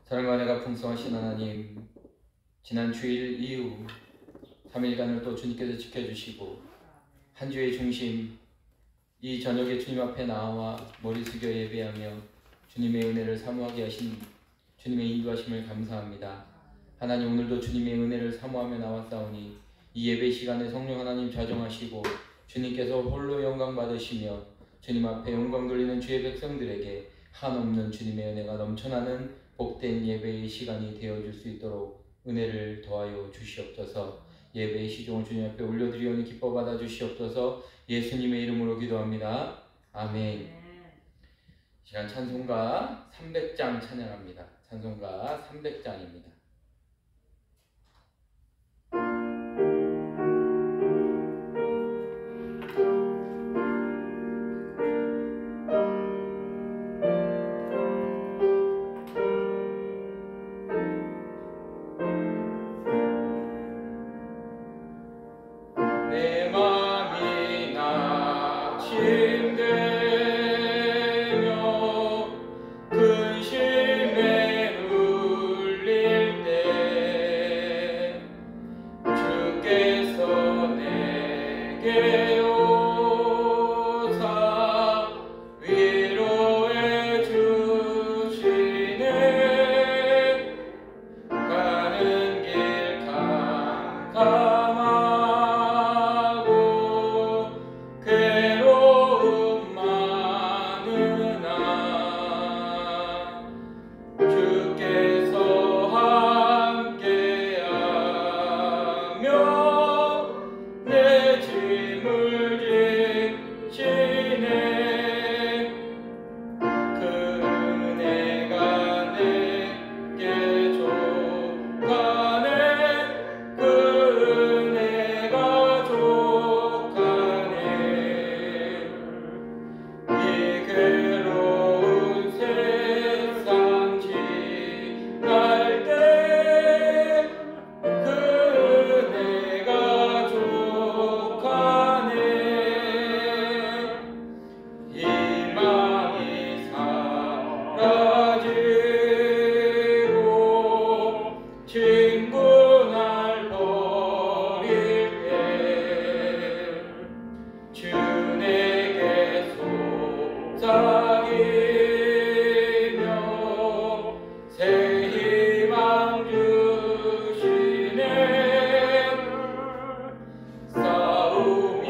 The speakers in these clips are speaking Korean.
사랑과 은혜가 풍성하신 하나님, 지난 주일 이후 3일간을 또 주님께서 지켜주시고 한 주의 중심, 이 저녁에 주님 앞에 나와 머리 숙여 예배하며 주님의 은혜를 사모하게 하신 주님의 인도하심을 감사합니다. 하나님, 오늘도 주님의 은혜를 사모하며 나왔사오니 이 예배 시간에 성령 하나님 좌정하시고 주님께서 홀로 영광 받으시며 주님 앞에 영광 돌리는 주의 백성들에게 한없는 주님의 은혜가 넘쳐나는 복된 예배의 시간이 되어줄 수 있도록 은혜를 더하여 주시옵소서. 예배의 시종을 주님 앞에 올려드리오니 기뻐 받아 주시옵소서. 예수님의 이름으로 기도합니다. 아멘. 시간 찬송가 300장 찬양합니다. 찬송가 300장입니다. 내 맘이 낙심되며 근심에 눌릴 때 주께서 내게 오사 위로해 주시네. 가는 길 캄캄하고 괴로움 많으나 주께서 함께하며 내 짐을 지시네. 그 은혜가 내게 족하네. 그 은혜가 족하네. 이 괴로운 세상 지날 때 그 은혜가 족하네. 희망이 사라지고 친구 날 버릴 때 주 내게 속삭이며 새 희망 주시네. 싸움이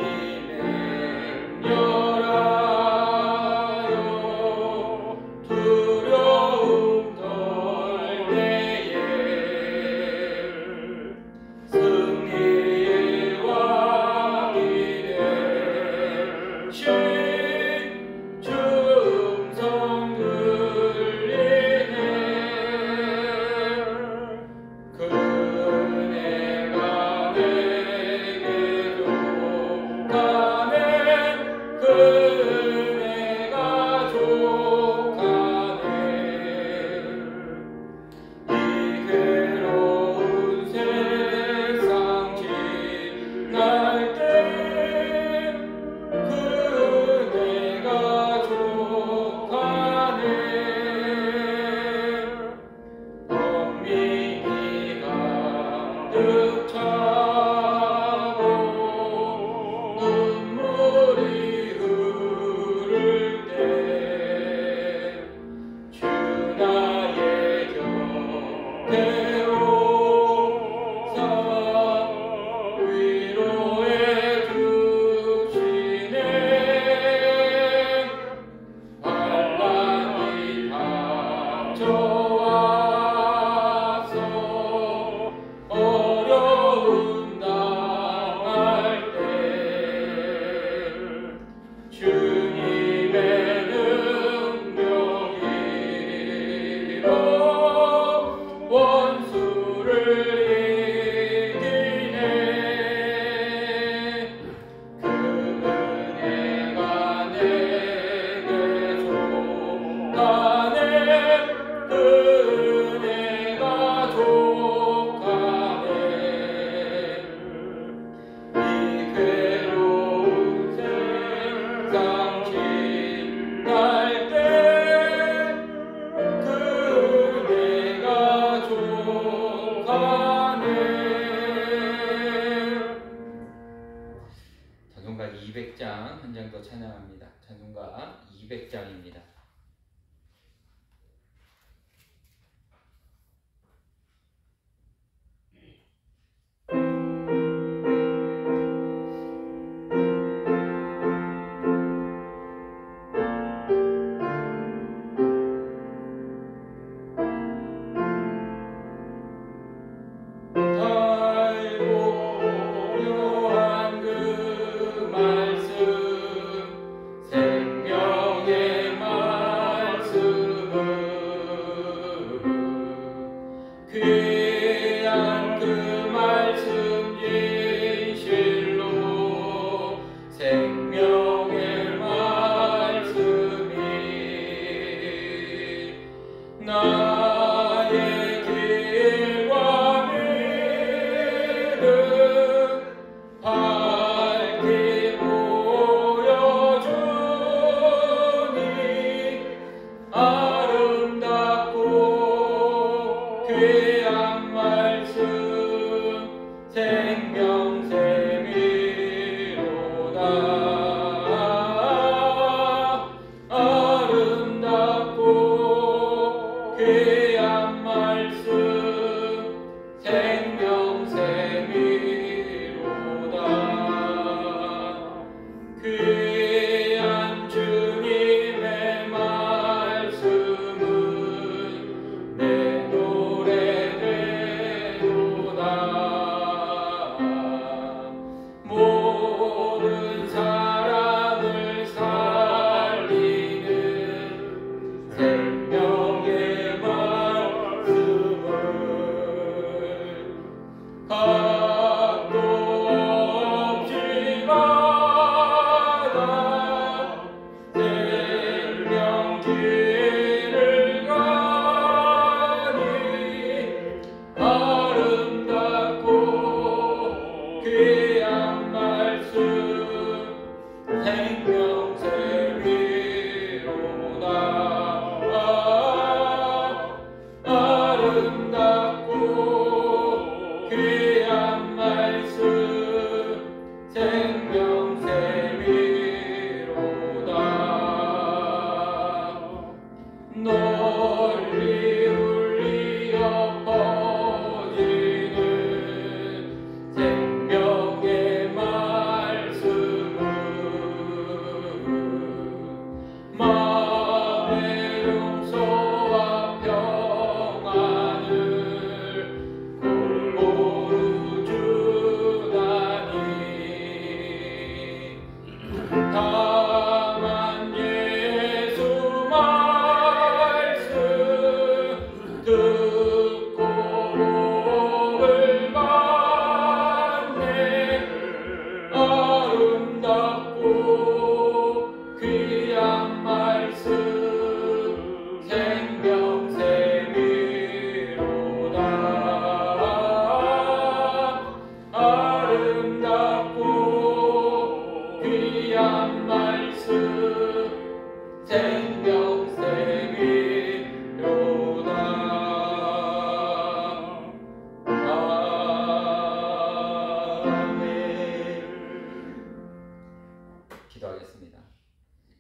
맹렬하여 두려움 덜 때에 승리의 왕이 되신 주 음성 200장입니다.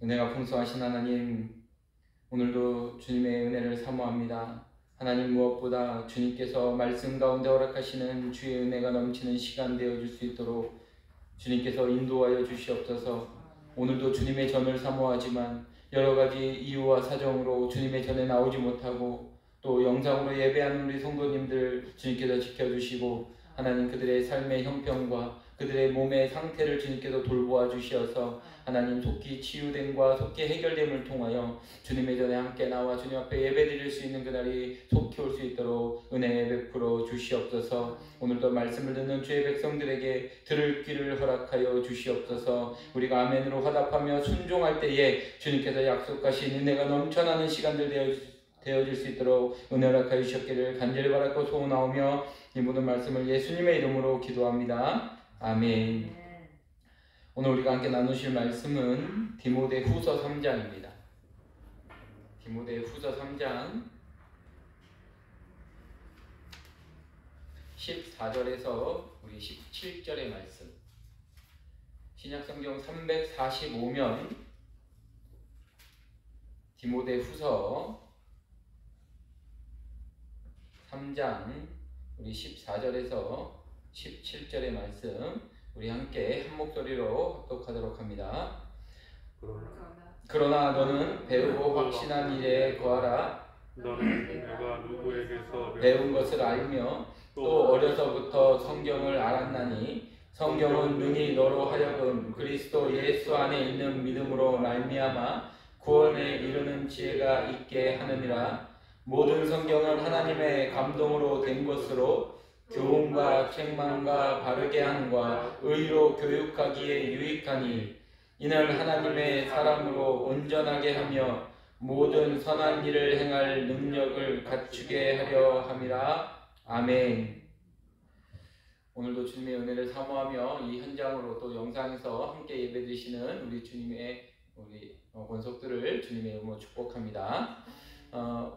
은혜가 풍성하신 하나님, 오늘도 주님의 은혜를 사모합니다. 하나님, 무엇보다 주님께서 말씀 가운데 허락하시는 주의 은혜가 넘치는 시간 되어줄 수 있도록 주님께서 인도하여 주시옵소서. 오늘도 주님의 전을 사모하지만 여러가지 이유와 사정으로 주님의 전에 나오지 못하고 또 영상으로 예배하는 우리 성도님들 주님께서 지켜주시고 하나님, 그들의 삶의 형편과 그들의 몸의 상태를 주님께서 돌보아 주시어서 하나님, 속히 치유됨과 속히 해결됨을 통하여 주님의 전에 함께 나와 주님 앞에 예배드릴 수 있는 그날이 속히 올 수 있도록 은혜 베풀어 주시옵소서. 오늘도 말씀을 듣는 주의 백성들에게 들을 귀를 허락하여 주시옵소서. 우리가 아멘으로 화답하며 순종할 때에 주님께서 약속하신 은혜가 넘쳐나는 시간들 되어질 수 있도록 은혜 허락하여 주셨기를 간절히 바라고 소원하오며 이 모든 말씀을 예수님의 이름으로 기도합니다. 아멘. 오늘 우리가 함께 나누실 말씀은 디모데후서 3장입니다. 디모데후서 3장 14절에서 우리 17절의 말씀. 신약성경 345면 디모데후서 3장 우리 14절에서 17절의 말씀 우리 함께 한 목소리로 합독하도록 합니다. 그러나 너는 배우고 확신한 일에 거하라. 너는 내가 누구에게서 배운 것을 알며 또 어려서부터 성경을 알았나니 성경은 능히 너로 하여금 그리스도 예수 안에 있는 믿음으로 말미암아 구원에 이르는 지혜가 있게 하느니라. 모든 성경은 하나님의 감동으로 된 것으로 교훈과 책망과 바르게 함과 의로 교육하기에 유익하니 이는 하나님의 사람으로 온전하게 하며 모든 선한 일을 행할 능력을 갖추게 하려 함이라. 아멘. 오늘도 주님의 은혜를 사모하며 이 현장으로 또 영상에서 함께 예배드리시는 우리 주님의 우리 권속들을 주님의 이름으로 축복합니다.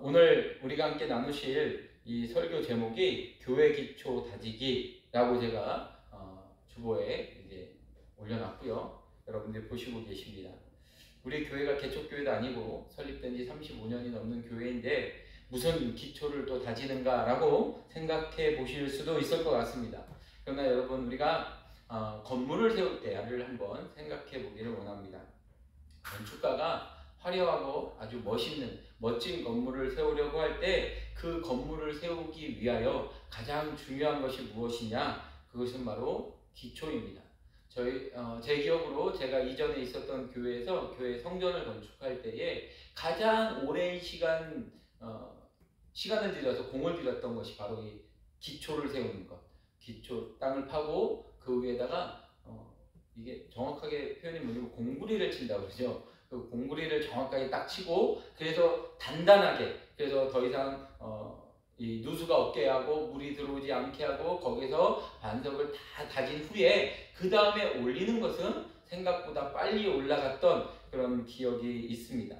오늘 우리가 함께 나누실 이 설교 제목이 교회 기초 다지기라고 제가 주보에 이제 올려놨고요. 여러분들 보시고 계십니다. 우리 교회가 개척교회도 아니고 설립된 지 35년이 넘는 교회인데 무슨 기초를 또 다지는가라고 생각해 보실 수도 있을 것 같습니다. 그러나 여러분 우리가 건물을 세울 때를 한번 생각해 보기를 원합니다. 건축가가 화려하고 아주 멋진 건물을 세우려고 할 때 그 건물을 세우기 위하여 가장 중요한 것이 무엇이냐? 그것은 바로 기초입니다. 제 기억으로 제가 이전에 있었던 교회에서 교회 성전을 건축할 때에 가장 오랜 시간을 들여서 공을 들였던 것이 바로 이 기초를 세우는 것. 기초, 땅을 파고 그 위에다가 이게 정확하게 표현이 뭐냐면 공구리를 친다고 그러죠. 그 공구리를 정확하게 딱 치고 그래서 단단하게, 그래서 더 이상 이 누수가 없게 하고 물이 들어오지 않게 하고 거기서 반석을 다 다진 후에 그 다음에 올리는 것은 생각보다 빨리 올라갔던 그런 기억이 있습니다.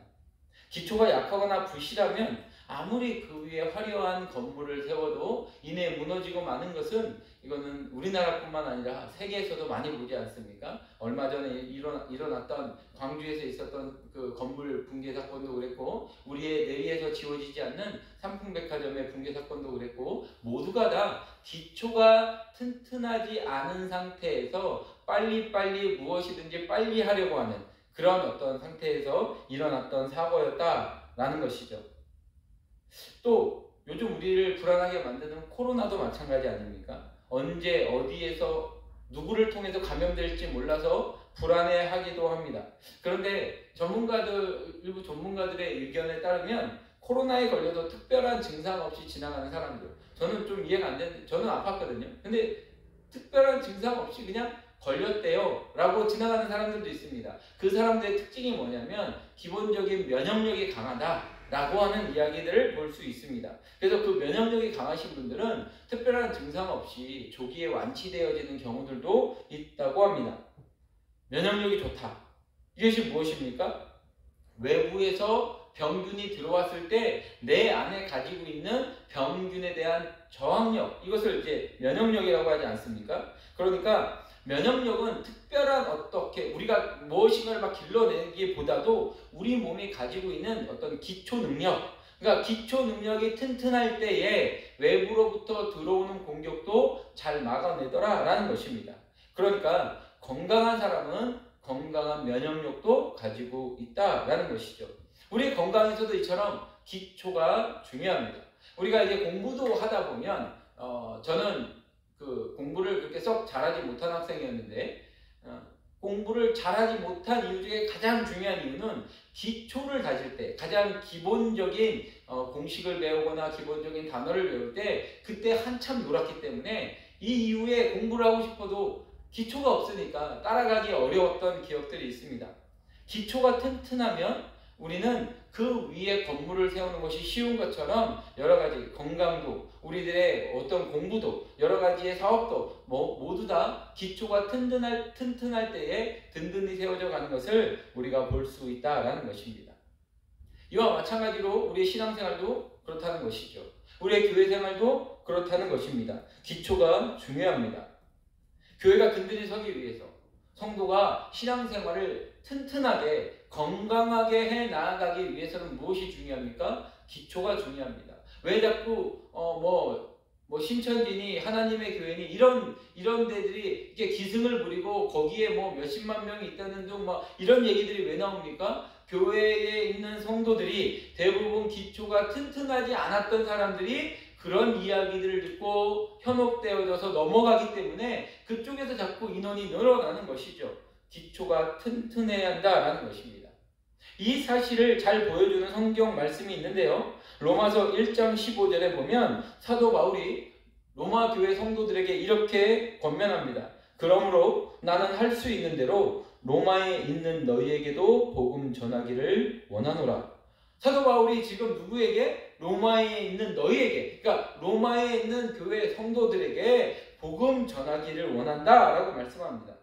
기초가 약하거나 부실하면 아무리 그 위에 화려한 건물을 세워도 이내 무너지고 마는 것은 이거는 우리나라뿐만 아니라 세계에서도 많이 보지 않습니까? 얼마 전에 일어났던 광주에서 있었던 그 건물 붕괴 사건도 그랬고 우리의 내리에서 지워지지 않는 삼풍백화점의 붕괴 사건도 그랬고 모두가 다 기초가 튼튼하지 않은 상태에서 빨리 무엇이든지 빨리 하려고 하는 그런 어떤 상태에서 일어났던 사고였다라는 것이죠. 또 요즘 우리를 불안하게 만드는 코로나도 마찬가지 아닙니까? 언제 어디에서 누구를 통해서 감염될지 몰라서 불안해하기도 합니다. 그런데 일부 전문가들의 의견에 따르면 코로나에 걸려도 특별한 증상 없이 지나가는 사람들, 저는 좀 이해가 안 되는데 저는 아팠거든요. 근데 특별한 증상 없이 그냥 걸렸대요 라고 지나가는 사람들도 있습니다. 그 사람들의 특징이 뭐냐면 기본적인 면역력이 강하다 라고 하는 이야기들을 볼 수 있습니다. 그래서 그 면역력이 강하신 분들은 특별한 증상 없이 조기에 완치되어지는 경우들도 있다고 합니다. 면역력이 좋다. 이것이 무엇입니까? 외부에서 병균이 들어왔을 때 내 안에 가지고 있는 병균에 대한 저항력, 이것을 이제 면역력이라고 하지 않습니까? 그러니까 면역력은 특별한 어떻게 우리가 무엇인가를 막 길러내기보다도 우리 몸이 가지고 있는 어떤 기초 능력, 그러니까 기초 능력이 튼튼할 때에 외부로부터 들어오는 공격도 잘 막아내더라 라는 것입니다. 그러니까 건강한 사람은 건강한 면역력도 가지고 있다라는 것이죠. 우리 건강에서도 이처럼 기초가 중요합니다. 우리가 이제 공부도 하다 보면 저는 그 공부를 그렇게 썩 잘하지 못한 학생이었는데 공부를 잘하지 못한 이유 중에 가장 중요한 이유는 기초를 다질 때, 가장 기본적인 공식을 배우거나 기본적인 단어를 배울 때 그때 한참 놀았기 때문에 이 이후에 공부를 하고 싶어도 기초가 없으니까 따라가기 어려웠던 기억들이 있습니다. 기초가 튼튼하면 우리는 그 위에 건물을 세우는 것이 쉬운 것처럼 여러 가지 건강도, 우리들의 어떤 공부도, 여러 가지의 사업도 모두 다 기초가 튼튼할 때에 든든히 세워져 가는 것을 우리가 볼 수 있다라는 것입니다. 이와 마찬가지로 우리의 신앙생활도 그렇다는 것이죠. 우리의 교회생활도 그렇다는 것입니다. 기초가 중요합니다. 교회가 든든히 서기 위해서 성도가 신앙생활을 튼튼하게 건강하게 해 나아가기 위해서는 무엇이 중요합니까? 기초가 중요합니다. 왜 자꾸 신천지니 하나님의 교회니 이런 데들이 이렇게 기승을 부리고 거기에 뭐 몇십만 명이 있다는 둥 이런 얘기들이 왜 나옵니까? 교회에 있는 성도들이 대부분 기초가 튼튼하지 않았던 사람들이 그런 이야기들을 듣고 현혹되어져서 넘어가기 때문에 그쪽에서 자꾸 인원이 늘어나는 것이죠. 기초가 튼튼해야 한다라는 것입니다. 이 사실을 잘 보여주는 성경 말씀이 있는데요. 로마서 1장 15절에 보면 사도 바울이 로마 교회 성도들에게 이렇게 권면합니다. 그러므로 나는 할 수 있는 대로 로마에 있는 너희에게도 복음 전하기를 원하노라. 사도 바울이 지금 누구에게? 로마에 있는 너희에게, 그러니까 로마에 있는 교회 성도들에게 복음 전하기를 원한다라고 말씀합니다.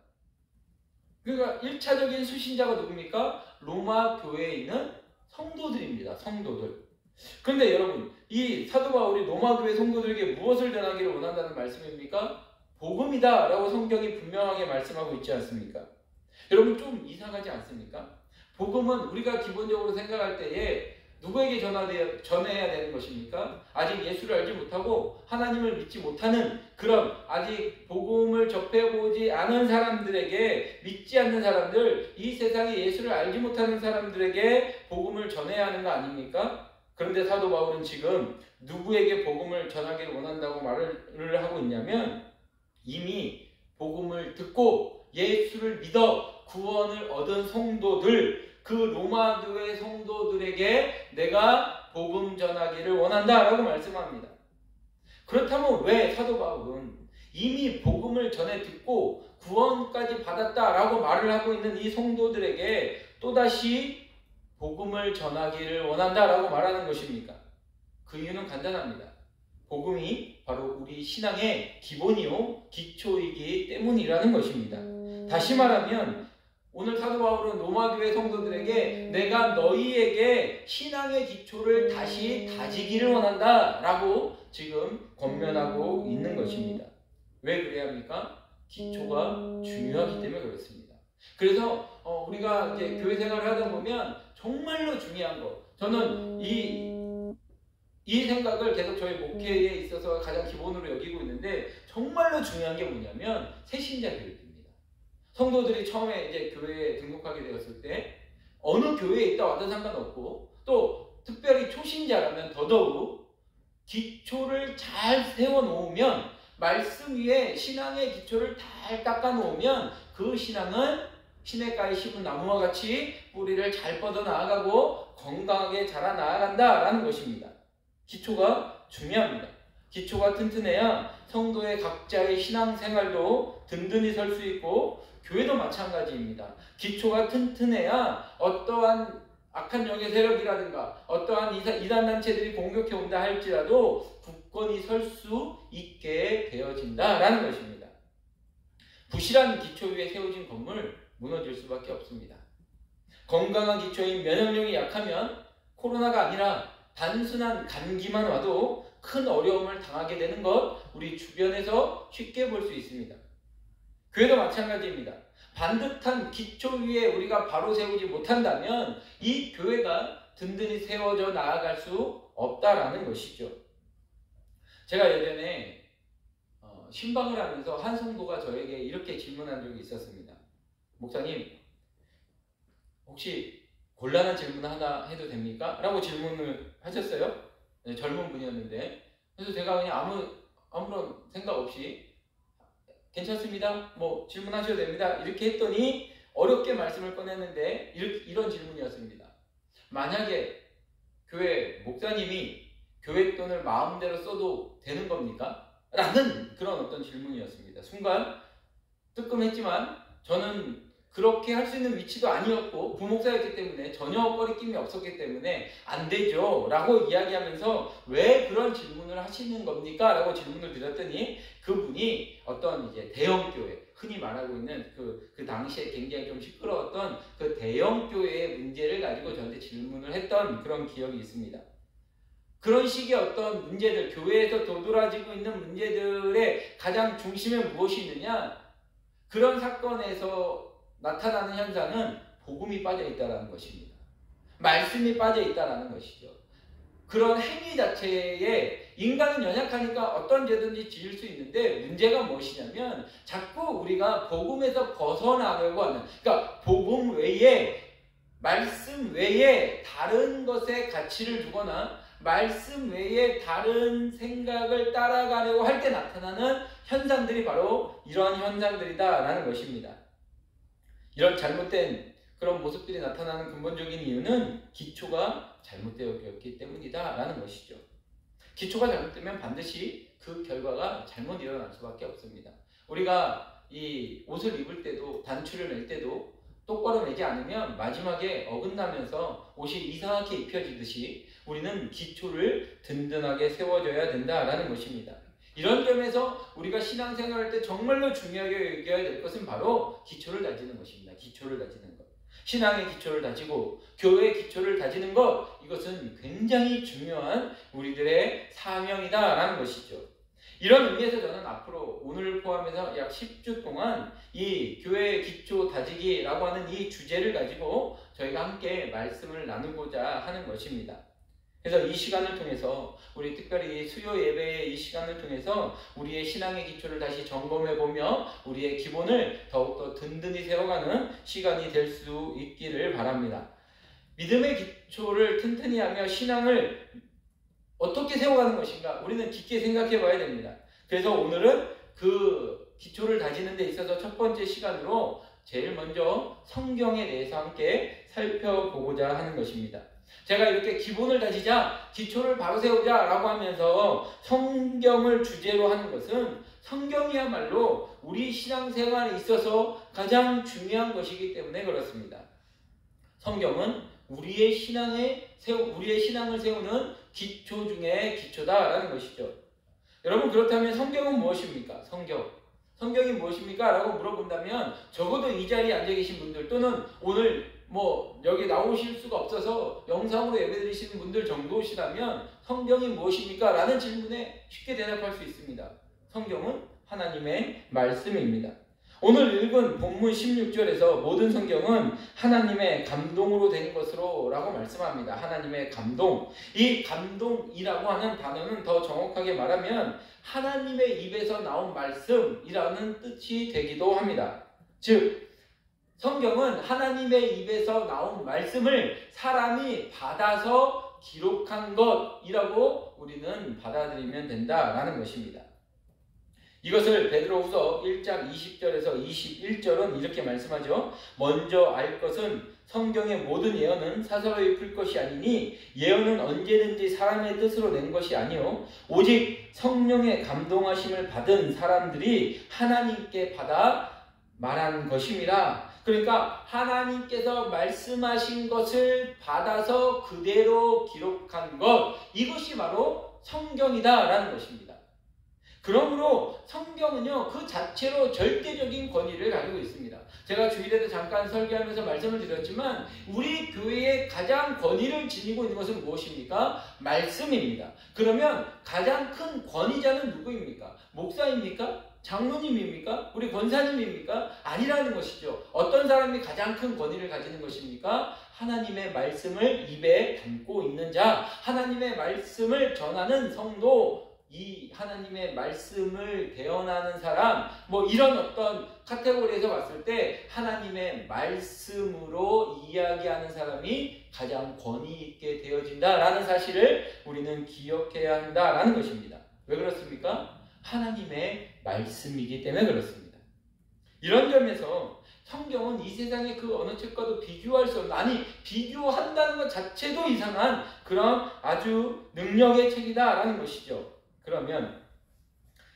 그러니까 1차적인 수신자가 누굽니까? 로마 교회에 있는 성도들입니다. 성도들. 그런데 여러분, 이 사도 바울이 로마 교회 성도들에게 무엇을 전하기를 원한다는 말씀입니까? 복음이다 라고 성경이 분명하게 말씀하고 있지 않습니까? 여러분, 좀 이상하지 않습니까? 복음은 우리가 기본적으로 생각할 때에 누구에게 전해야 되는 것입니까? 아직 예수를 알지 못하고 하나님을 믿지 못하는 그런 아직 복음을 접해보지 않은 사람들에게, 믿지 않는 사람들, 이 세상에 예수를 알지 못하는 사람들에게 복음을 전해야 하는 거 아닙니까? 그런데 사도 바울은 지금 누구에게 복음을 전하기를 원한다고 말을 하고 있냐면, 이미 복음을 듣고 예수를 믿어 구원을 얻은 성도들, 그 로마 교회 성도들에게 내가 복음 전하기를 원한다라고 말씀합니다. 그렇다면 왜 사도 바울은 이미 복음을 전해 듣고 구원까지 받았다라고 말을 하고 있는 이 성도들에게 또다시 복음을 전하기를 원한다라고 말하는 것입니까? 그 이유는 간단합니다. 복음이 바로 우리 신앙의 기본이요 기초이기 때문이라는 것입니다. 다시 말하면 오늘 사도 바울은 로마 교회 성도들에게 내가 너희에게 신앙의 기초를 다시 다지기를 원한다 라고 지금 권면하고 있는 것입니다. 왜 그래야 합니까? 기초가 중요하기 때문에 그렇습니다. 그래서 우리가 이제 교회 생활을 하다 보면 정말로 중요한 거, 저는 이 생각을 계속 저희 목회에 있어서 가장 기본으로 여기고 있는데, 정말로 중요한 게 뭐냐면 새신자 교육입니다. 성도들이 처음에 이제 교회에 등록하게 되었을 때 어느 교회에 있다 와도 상관없고, 또 특별히 초신자라면 더더욱 기초를 잘 세워놓으면, 말씀 위에 신앙의 기초를 잘 닦아놓으면 그 신앙은 시냇가에 심은 나무와 같이 뿌리를 잘 뻗어 나아가고 건강하게 자라나간다라는 것입니다. 기초가 중요합니다. 기초가 튼튼해야 성도의 각자의 신앙생활도 든든히 설 수 있고, 교회도 마찬가지입니다. 기초가 튼튼해야 어떠한 악한 영의 세력이라든가 어떠한 이단단체들이 공격해 온다 할지라도 굳건히 설 수 있게 되어진다라는 것입니다. 부실한 기초 위에 세워진 건물 무너질 수밖에 없습니다. 건강한 기초인 면역력이 약하면 코로나가 아니라 단순한 감기만 와도 큰 어려움을 당하게 되는 것, 우리 주변에서 쉽게 볼 수 있습니다. 교회도 마찬가지입니다. 반듯한 기초 위에 우리가 바로 세우지 못한다면 이 교회가 든든히 세워져 나아갈 수 없다라는 것이죠. 제가 예전에 신방을 하면서 한 성도가 저에게 이렇게 질문한 적이 있었습니다. 목사님, 혹시 곤란한 질문 하나 해도 됩니까? 라고 질문을 하셨어요. 네, 젊은 분이었는데. 그래서 제가 그냥 아무런 생각 없이 괜찮습니다, 뭐 질문하셔도 됩니다, 이렇게 했더니 어렵게 말씀을 꺼냈는데 이런 질문이었습니다. 만약에 교회 목사님이 교회 돈을 마음대로 써도 되는 겁니까? 라는 그런 어떤 질문이었습니다. 순간 뜨끔했지만 저는 그렇게 할 수 있는 위치도 아니었고 부목사였기 때문에 전혀 꺼리낌이 없었기 때문에 안 되죠 라고 이야기하면서 왜 그런 질문을 하시는 겁니까? 라고 질문을 드렸더니 그분이 어떤 이제 대형교회, 흔히 말하고 있는 그 당시에 굉장히 좀 시끄러웠던 그 대형교회의 문제를 가지고 저한테 질문을 했던 그런 기억이 있습니다. 그런 식의 어떤 문제들, 교회에서 도드라지고 있는 문제들의 가장 중심에 무엇이 있느냐? 그런 사건에서 나타나는 현상은 복음이 빠져 있다라는 것입니다. 말씀이 빠져 있다라는 것이죠. 그런 행위 자체에 인간은 연약하니까 어떤 죄든지 지을 수 있는데 문제가 무엇이냐면 자꾸 우리가 복음에서 벗어나려고 하는, 그러니까 복음 외에, 말씀 외에 다른 것에 가치를 두거나 말씀 외에 다른 생각을 따라가려고 할 때 나타나는 현상들이 바로 이러한 현상들이다라는 것입니다. 이런 잘못된 그런 모습들이 나타나는 근본적인 이유는 기초가 잘못되었기 때문이다라는 것이죠. 기초가 잘못되면 반드시 그 결과가 잘못 일어날 수밖에 없습니다. 우리가 이 옷을 입을 때도, 단추를 맬 때도 똑바로 매지 않으면 마지막에 어긋나면서 옷이 이상하게 입혀지듯이 우리는 기초를 든든하게 세워줘야 된다라는 것입니다. 이런 점에서 우리가 신앙생활할 때 정말로 중요하게 여겨야 될 것은 바로 기초를 다지는 것입니다. 기초를 다지는 것. 신앙의 기초를 다지고 교회의 기초를 다지는 것, 이것은 굉장히 중요한 우리들의 사명이다라는 것이죠. 이런 의미에서 저는 앞으로 오늘을 포함해서 약 10주 동안 이 교회의 기초 다지기라고 하는 이 주제를 가지고 저희가 함께 말씀을 나누고자 하는 것입니다. 그래서 이 시간을 통해서, 우리 특별히 수요 예배의 이 시간을 통해서 우리의 신앙의 기초를 다시 점검해보며 우리의 기본을 더욱더 든든히 세워가는 시간이 될 수 있기를 바랍니다. 믿음의 기초를 튼튼히 하며 신앙을 어떻게 세워가는 것인가, 우리는 깊게 생각해 봐야 됩니다. 그래서 오늘은 그 기초를 다지는 데 있어서 첫 번째 시간으로 제일 먼저 성경에 대해서 함께 살펴보고자 하는 것입니다. 제가 이렇게 기본을 다지자, 기초를 바로 세우자 라고 하면서 성경을 주제로 하는 것은 성경이야말로 우리 신앙생활에 있어서 가장 중요한 것이기 때문에 그렇습니다. 성경은 우리의 신앙을 세우는 기초 중에 기초다라는 것이죠. 여러분, 그렇다면 성경은 무엇입니까? 성경이 무엇입니까? 라고 물어본다면 적어도 이 자리에 앉아 계신 분들, 또는 오늘 여기 나오실 수가 없어서 영상으로 예배드리시는 분들 정도시라면 성경이 무엇입니까? 라는 질문에 쉽게 대답할 수 있습니다. 성경은 하나님의 말씀입니다. 오늘 읽은 본문 16절에서 모든 성경은 하나님의 감동으로 된 것으로 라고 말씀합니다. 하나님의 감동. 이 감동이라고 하는 단어는 더 정확하게 말하면 하나님의 입에서 나온 말씀이라는 뜻이 되기도 합니다. 즉, 성경은 하나님의 입에서 나온 말씀을 사람이 받아서 기록한 것이라고 우리는 받아들이면 된다라는 것입니다. 이것을 베드로후서 1장 20절에서 21절은 이렇게 말씀하죠. 먼저 알 것은 성경의 모든 예언은 사사로이 풀 것이 아니니 예언은 언제든지 사람의 뜻으로 낸 것이 아니요 오직 성령의 감동하심을 받은 사람들이 하나님께 받아 말한 것임이라. 그러니까 하나님께서 말씀하신 것을 받아서 그대로 기록한 것, 이것이 바로 성경이다라는 것입니다. 그러므로 성경은요, 그 자체로 절대적인 권위를 가지고 있습니다. 제가 주일에도 잠깐 설교하면서 말씀을 드렸지만 우리 교회의 가장 권위를 지니고 있는 것은 무엇입니까? 말씀입니다. 그러면 가장 큰 권위자는 누구입니까? 목사입니까? 장로님입니까? 우리 권사님입니까? 아니라는 것이죠. 어떤 사람이 가장 큰 권위를 가지는 것입니까? 하나님의 말씀을 입에 담고 있는 자, 하나님의 말씀을 전하는 성도, 이 하나님의 말씀을 대언하는 사람, 이런 어떤 카테고리에서 봤을 때 하나님의 말씀으로 이야기하는 사람이 가장 권위 있게 되어진다라는 사실을 우리는 기억해야 한다라는 것입니다. 왜 그렇습니까? 하나님의 말씀이기 때문에 그렇습니다. 이런 점에서 성경은 이 세상의 그 어느 책과도 비교할 수 없는, 아니 비교한다는 것 자체도 이상한 그런 아주 능력의 책이다라는 것이죠. 그러면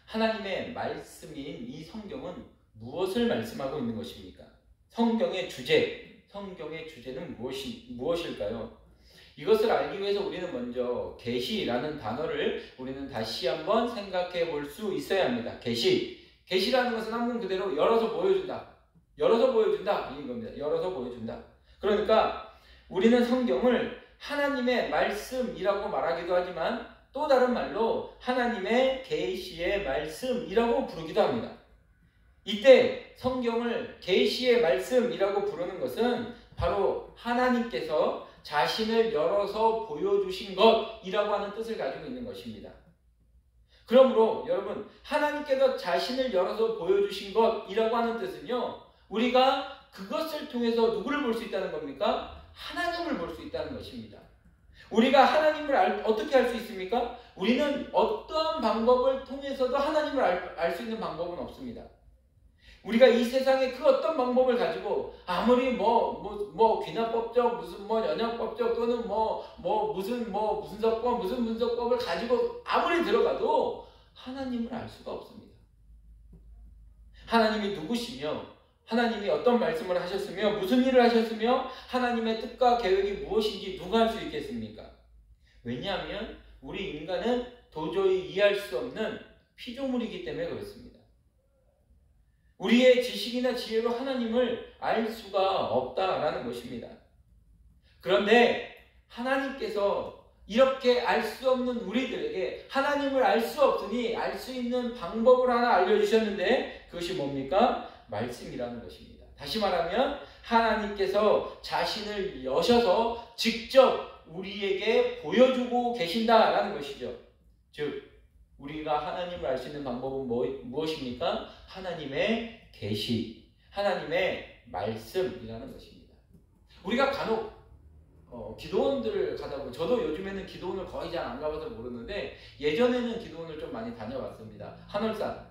하나님의 말씀인 이 성경은 무엇을 말씀하고 있는 것입니까? 성경의 주제는 무엇일까요? 이것을 알기 위해서 우리는 먼저 계시라는 단어를 우리는 다시 한번 생각해 볼 수 있어야 합니다. 계시라는 것은 한문 그대로 열어서 보여준다. 이런 겁니다. 열어서 보여준다. 그러니까 우리는 성경을 하나님의 말씀이라고 말하기도 하지만 또 다른 말로 하나님의 계시의 말씀이라고 부르기도 합니다. 이때 성경을 계시의 말씀이라고 부르는 것은 바로 하나님께서 자신을 열어서 보여주신 것이라고 하는 뜻을 가지고 있는 것입니다. 그러므로 여러분, 하나님께서 자신을 열어서 보여주신 것이라고 하는 뜻은요, 우리가 그것을 통해서 누구를 볼 수 있다는 겁니까? 하나님을 볼 수 있다는 것입니다. 우리가 하나님을 어떻게 알 수 있습니까? 우리는 어떠한 방법을 통해서도 하나님을 알 수 있는 방법은 없습니다. 우리가 이 세상에 그 어떤 방법을 가지고 아무리 귀납법적 무슨 연약법적 또는 무슨 분석법 무슨 분석법을 가지고 아무리 들어가도 하나님을 알 수가 없습니다. 하나님이 누구시며 하나님이 어떤 말씀을 하셨으며 무슨 일을 하셨으며 하나님의 뜻과 계획이 무엇인지 누가 알 수 있겠습니까? 왜냐하면 우리 인간은 도저히 이해할 수 없는 피조물이기 때문에 그렇습니다. 우리의 지식이나 지혜로 하나님을 알 수가 없다라는 것입니다. 그런데 하나님께서 이렇게 알 수 없는 우리들에게 하나님을 알 수 없으니 알 수 있는 방법을 하나 알려주셨는데 그것이 뭡니까? 말씀이라는 것입니다. 다시 말하면 하나님께서 자신을 여셔서 직접 우리에게 보여주고 계신다라는 것이죠. 즉 우리가 하나님을 알 수 있는 방법은 무엇입니까? 하나님의 계시, 하나님의 말씀이라는 것입니다. 우리가 간혹 기도원들을 가다 보면, 저도 요즘에는 기도원을 거의 잘 안 가봐서 모르는데 예전에는 기도원을 좀 많이 다녀왔습니다. 한월산,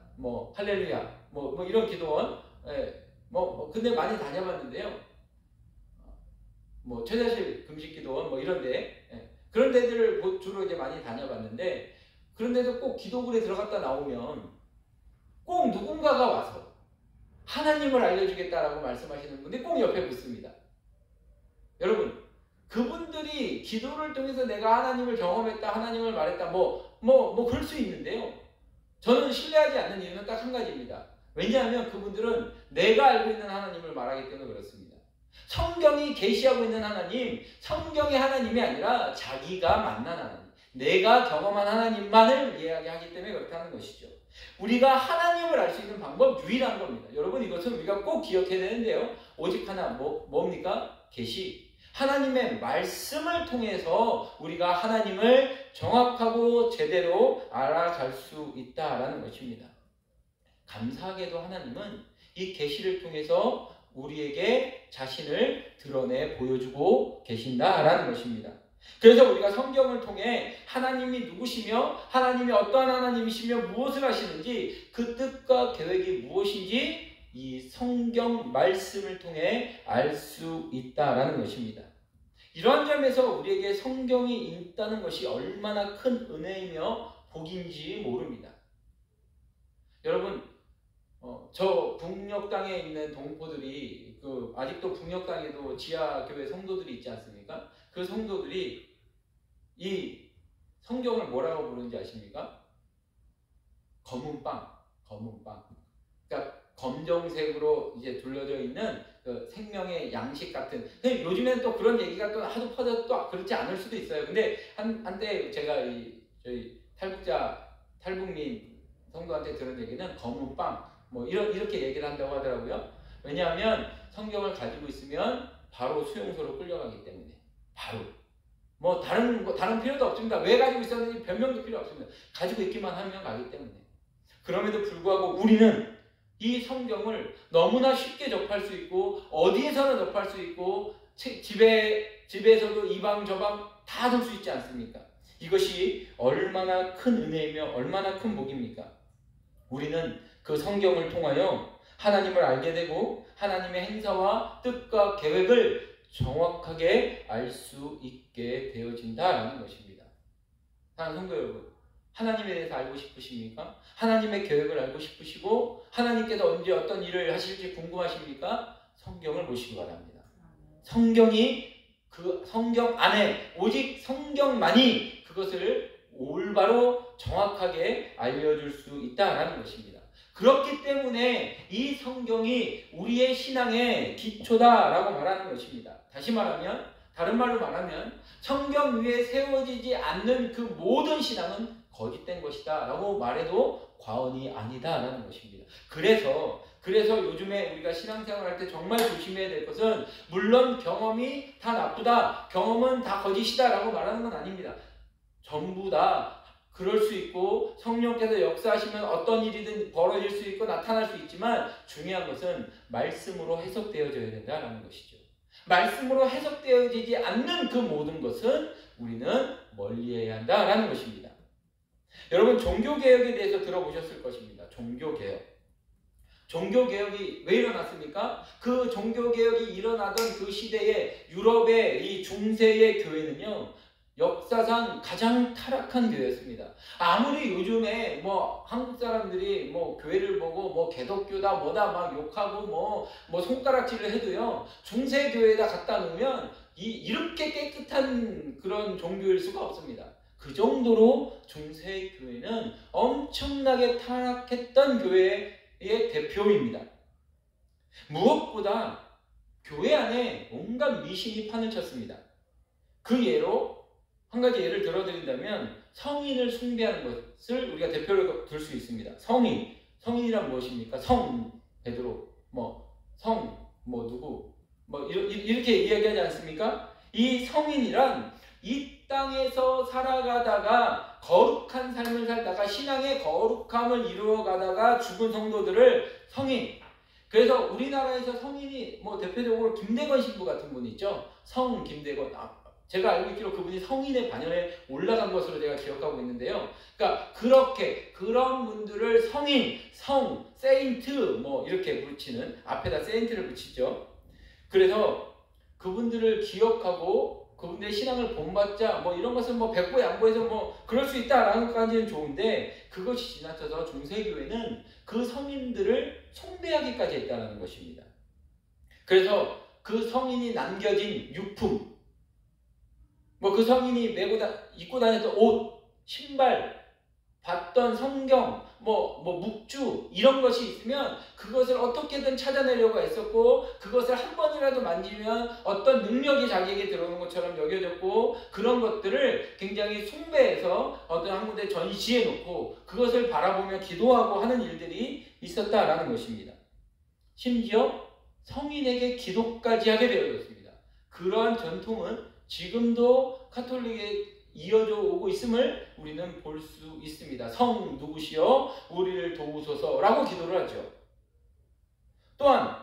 할렐루야, 이런 기도원, 근데 많이 다녀봤는데요. 최자실 금식기도원 이런데, 그런 데들을 주로 이제 많이 다녀봤는데, 그런데도 꼭 기도굴에 들어갔다 나오면 꼭 누군가가 와서 하나님을 알려주겠다라고 말씀하시는 분이 꼭 옆에 붙습니다. 여러분, 그분들이 기도를 통해서 내가 하나님을 경험했다, 하나님을 말했다, 그럴 수 있는데요. 저는 신뢰하지 않는 이유는 딱 한 가지입니다. 왜냐하면 그분들은 내가 알고 있는 하나님을 말하기 때문에 그렇습니다. 성경이 계시하고 있는 하나님, 성경의 하나님이 아니라 자기가 만난 하나님, 내가 경험한 하나님만을 이야기하기 때문에 그렇다는 것이죠. 우리가 하나님을 알 수 있는 방법 유일한 겁니다. 여러분, 이것은 우리가 꼭 기억해야 되는데요. 오직 하나, 뭡니까? 계시. 하나님의 말씀을 통해서 우리가 하나님을 정확하고 제대로 알아갈 수 있다라는 것입니다. 감사하게도 하나님은 이 계시를 통해서 우리에게 자신을 드러내 보여주고 계신다라는 것입니다. 그래서 우리가 성경을 통해 하나님이 누구시며 하나님이 어떠한 하나님이시며 무엇을 하시는지 그 뜻과 계획이 무엇인지 이 성경 말씀을 통해 알 수 있다라는 것입니다. 이러한 점에서 우리에게 성경이 있다는 것이 얼마나 큰 은혜이며 복인지 모릅니다. 여러분, 저 북녘 땅에 있는 동포들이 아직도 북녘 땅에도 지하교회 성도들이 있지 않습니까? 그 성도들이 이 성경을 뭐라고 부르는지 아십니까? 검은 빵. 그러니까 검정색으로 이제 둘러져 있는 그 생명의 양식 같은. 근데 요즘에는 또 그런 얘기가 또 하도 퍼져 또 그렇지 않을 수도 있어요. 근데 한때 제가 저희 탈북민 성도한테 들은 얘기는 검은 빵, 이렇게 얘기를 한다고 하더라고요. 왜냐하면 성경을 가지고 있으면 바로 수용소로 끌려가기 때문에. 바로. 다른 필요도 없습니다. 왜 가지고 있었는지 변명도 필요 없습니다. 가지고 있기만 하면 가기 때문에. 그럼에도 불구하고 우리는 이 성경을 너무나 쉽게 접할 수 있고, 어디에서나 접할 수 있고, 집에서도 이방 저방 다 둘 수 있지 않습니까? 이것이 얼마나 큰 은혜이며 얼마나 큰 복입니까? 우리는 그 성경을 통하여 하나님을 알게 되고 하나님의 행사와 뜻과 계획을 정확하게 알 수 있게 되어진다라는 것입니다. 사랑하는 성도 여러분, 하나님에 대해서 알고 싶으십니까? 하나님의 계획을 알고 싶으시고 하나님께서 언제 어떤 일을 하실지 궁금하십니까? 성경을 보시기 바랍니다. 성경이 그 성경 안에 오직 성경만이 그것을 올바로 정확하게 알려줄 수 있다는 것입니다. 그렇기 때문에 이 성경이 우리의 신앙의 기초다라고 말하는 것입니다. 다시 다른 말로 말하면 성경 위에 세워지지 않는 그 모든 신앙은 거짓된 것이다 라고 말해도 과언이 아니다 라는 것입니다. 그래서 요즘에 우리가 신앙생활 할 때 정말 조심해야 될 것은, 물론 경험이 다 나쁘다, 경험은 다 거짓이다 라고 말하는 건 아닙니다. 전부 다 그럴 수 있고 성령께서 역사하시면 어떤 일이든 벌어질 수 있고 나타날 수 있지만, 중요한 것은 말씀으로 해석되어져야 된다는 것이죠. 말씀으로 해석되어지지 않는 그 모든 것은 우리는 멀리해야 한다라는 것입니다. 여러분, 종교개혁에 대해서 들어보셨을 것입니다. 종교개혁이 왜 일어났습니까? 그 종교개혁이 일어나던 그 시대에 유럽의 이 중세의 교회는요, 역사상 가장 타락한 교회였습니다. 아무리 요즘에 뭐 한국 사람들이 뭐 교회를 보고 뭐 개독교다 뭐다 막 욕하고 뭐 손가락질을 해도요, 중세 교회에다 갖다 놓으면 이렇게 깨끗한 그런 종교일 수가 없습니다. 그 정도로 중세 교회는 엄청나게 타락했던 교회의 대표입니다. 무엇보다 교회 안에 온갖 미신이 판을 쳤습니다. 그 예로 한 가지 예를 들어드린다면, 성인을 숭배하는 것을 우리가 대표로 들 수 있습니다. 성인이란 무엇입니까? 성 베드로, 누구, 이렇게 이야기하지 않습니까? 이 성인이란 이 땅에서 살아가다가 거룩한 삶을 살다가 신앙의 거룩함을 이루어가다가 죽은 성도들을 성인. 그래서 우리나라에서 성인이 대표적으로 김대건 신부 같은 분이 있죠. 성 김대건. 제가 알고 있기로 그분이 성인의 반열에 올라간 것으로 제가 기억하고 있는데요. 그러니까 그런 분들을 성인, 세인트 이렇게 붙이는, 앞에다 세인트를 붙이죠. 그래서 그분들을 기억하고 그분들의 신앙을 본받자 이런 것은 백보 양보해서 그럴 수 있다라는 것까지는 좋은데, 그것이 지나쳐서 중세교회는 그 성인들을 숭배하기까지 했다는 것입니다. 그래서 그 성인이 남겨진 유품, 그 성인이 입고 다녔던 옷, 신발, 봤던 성경, 묵주 이런 것이 있으면 그것을 어떻게든 찾아내려고 했었고, 그것을 한 번이라도 만지면 어떤 능력이 자기에게 들어오는 것처럼 여겨졌고, 그런 것들을 굉장히 숭배해서 어떤 한 군데 전시해 놓고 그것을 바라보며 기도하고 하는 일들이 있었다라는 것입니다. 심지어 성인에게 기도까지 하게 되어졌습니다. 그러한 전통은 지금도 카톨릭에 이어져 오고 있음을 우리는 볼 수 있습니다. 성 누구시여 우리를 도우소서라고 기도를 하죠. 또한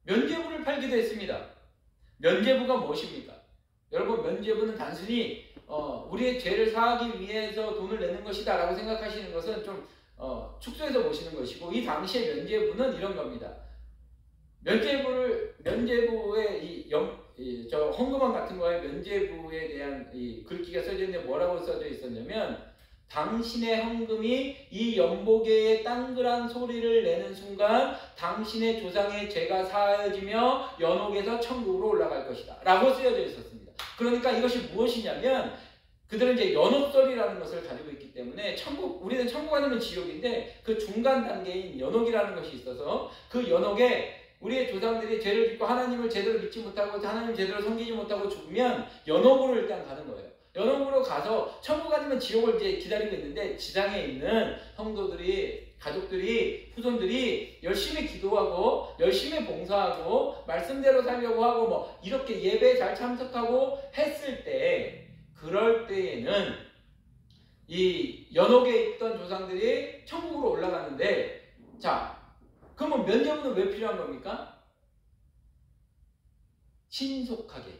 면죄부를 팔기도 했습니다. 면죄부가 무엇입니까? 여러분, 면죄부는 단순히 우리의 죄를 사하기 위해서 돈을 내는 것이다 라고 생각하시는 것은 좀 축소해서 보시는 것이고, 이 당시의 면죄부는 이런 겁니다. 면죄부의 저 헌금함 같은 거에 면죄부에 대한 이 글귀가 써져 있는데 뭐라고 써져 있었냐면, 당신의 헌금이 이 연보계의 땅그란 소리를 내는 순간 당신의 조상의 죄가 사하여지며 연옥에서 천국으로 올라갈 것이다 라고 쓰여져 있었습니다. 그러니까 이것이 무엇이냐면, 그들은 이제 연옥설이라는 것을 가지고 있기 때문에 우리는 천국 아니면 지옥인데 그 중간 단계인 연옥이라는 것이 있어서, 그 연옥에 우리의 조상들이 죄를 짓고 하나님을 제대로 믿지 못하고 하나님을 제대로 섬기지 못하고 죽으면 연옥으로 일단 가는 거예요. 연옥으로 가서 천국 아니면 지옥을 이제 기다리고 있는데, 지상에 있는 성도들이, 가족들이, 후손들이 열심히 기도하고 열심히 봉사하고 말씀대로 살려고 하고 이렇게 예배에 잘 참석하고 했을 때, 그럴 때에는 이 연옥에 있던 조상들이 천국으로 올라가는데, 자, 그러면 면죄부는 왜 필요한 겁니까? 신속하게.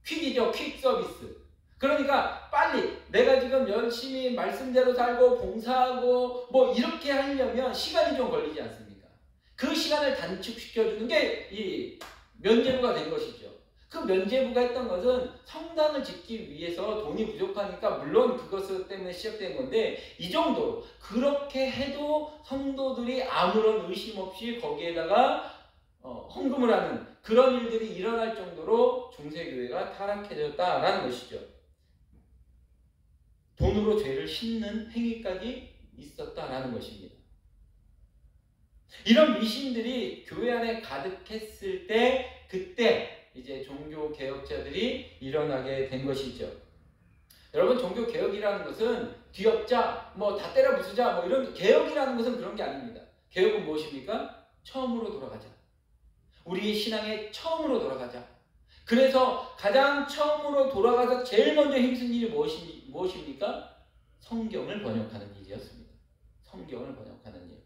퀵이죠. 퀵 서비스. 그러니까 빨리 내가 지금 열심히 말씀대로 살고 봉사하고 이렇게 하려면 시간이 좀 걸리지 않습니까? 그 시간을 단축시켜주는 게 이 면죄부가 된 것이죠. 그 면죄부가 했던 것은 성당을 짓기 위해서 돈이 부족하니까, 물론 그것 때문에 시작된 건데, 이 정도로 그렇게 해도 성도들이 아무런 의심 없이 거기에다가 헌금을 하는 그런 일들이 일어날 정도로 중세교회가 타락해졌다라는 것이죠. 돈으로 죄를 씻는 행위까지 있었다라는 것입니다. 이런 미신들이 교회 안에 가득했을 때, 그때 이제 종교 개혁자들이 일어나게 된 것이죠. 여러분, 종교 개혁이라는 것은 뒤엎자, 뭐 다 때려 부수자, 뭐 이런 개혁이라는 것은 그런 게 아닙니다. 개혁은 무엇입니까? 처음으로 돌아가자. 우리의 신앙의 처음으로 돌아가자. 그래서 가장 처음으로 돌아가서 제일 먼저 힘쓴 일이 무엇입니까? 성경을 번역하는 일이었습니다. 성경을 번역하는 일.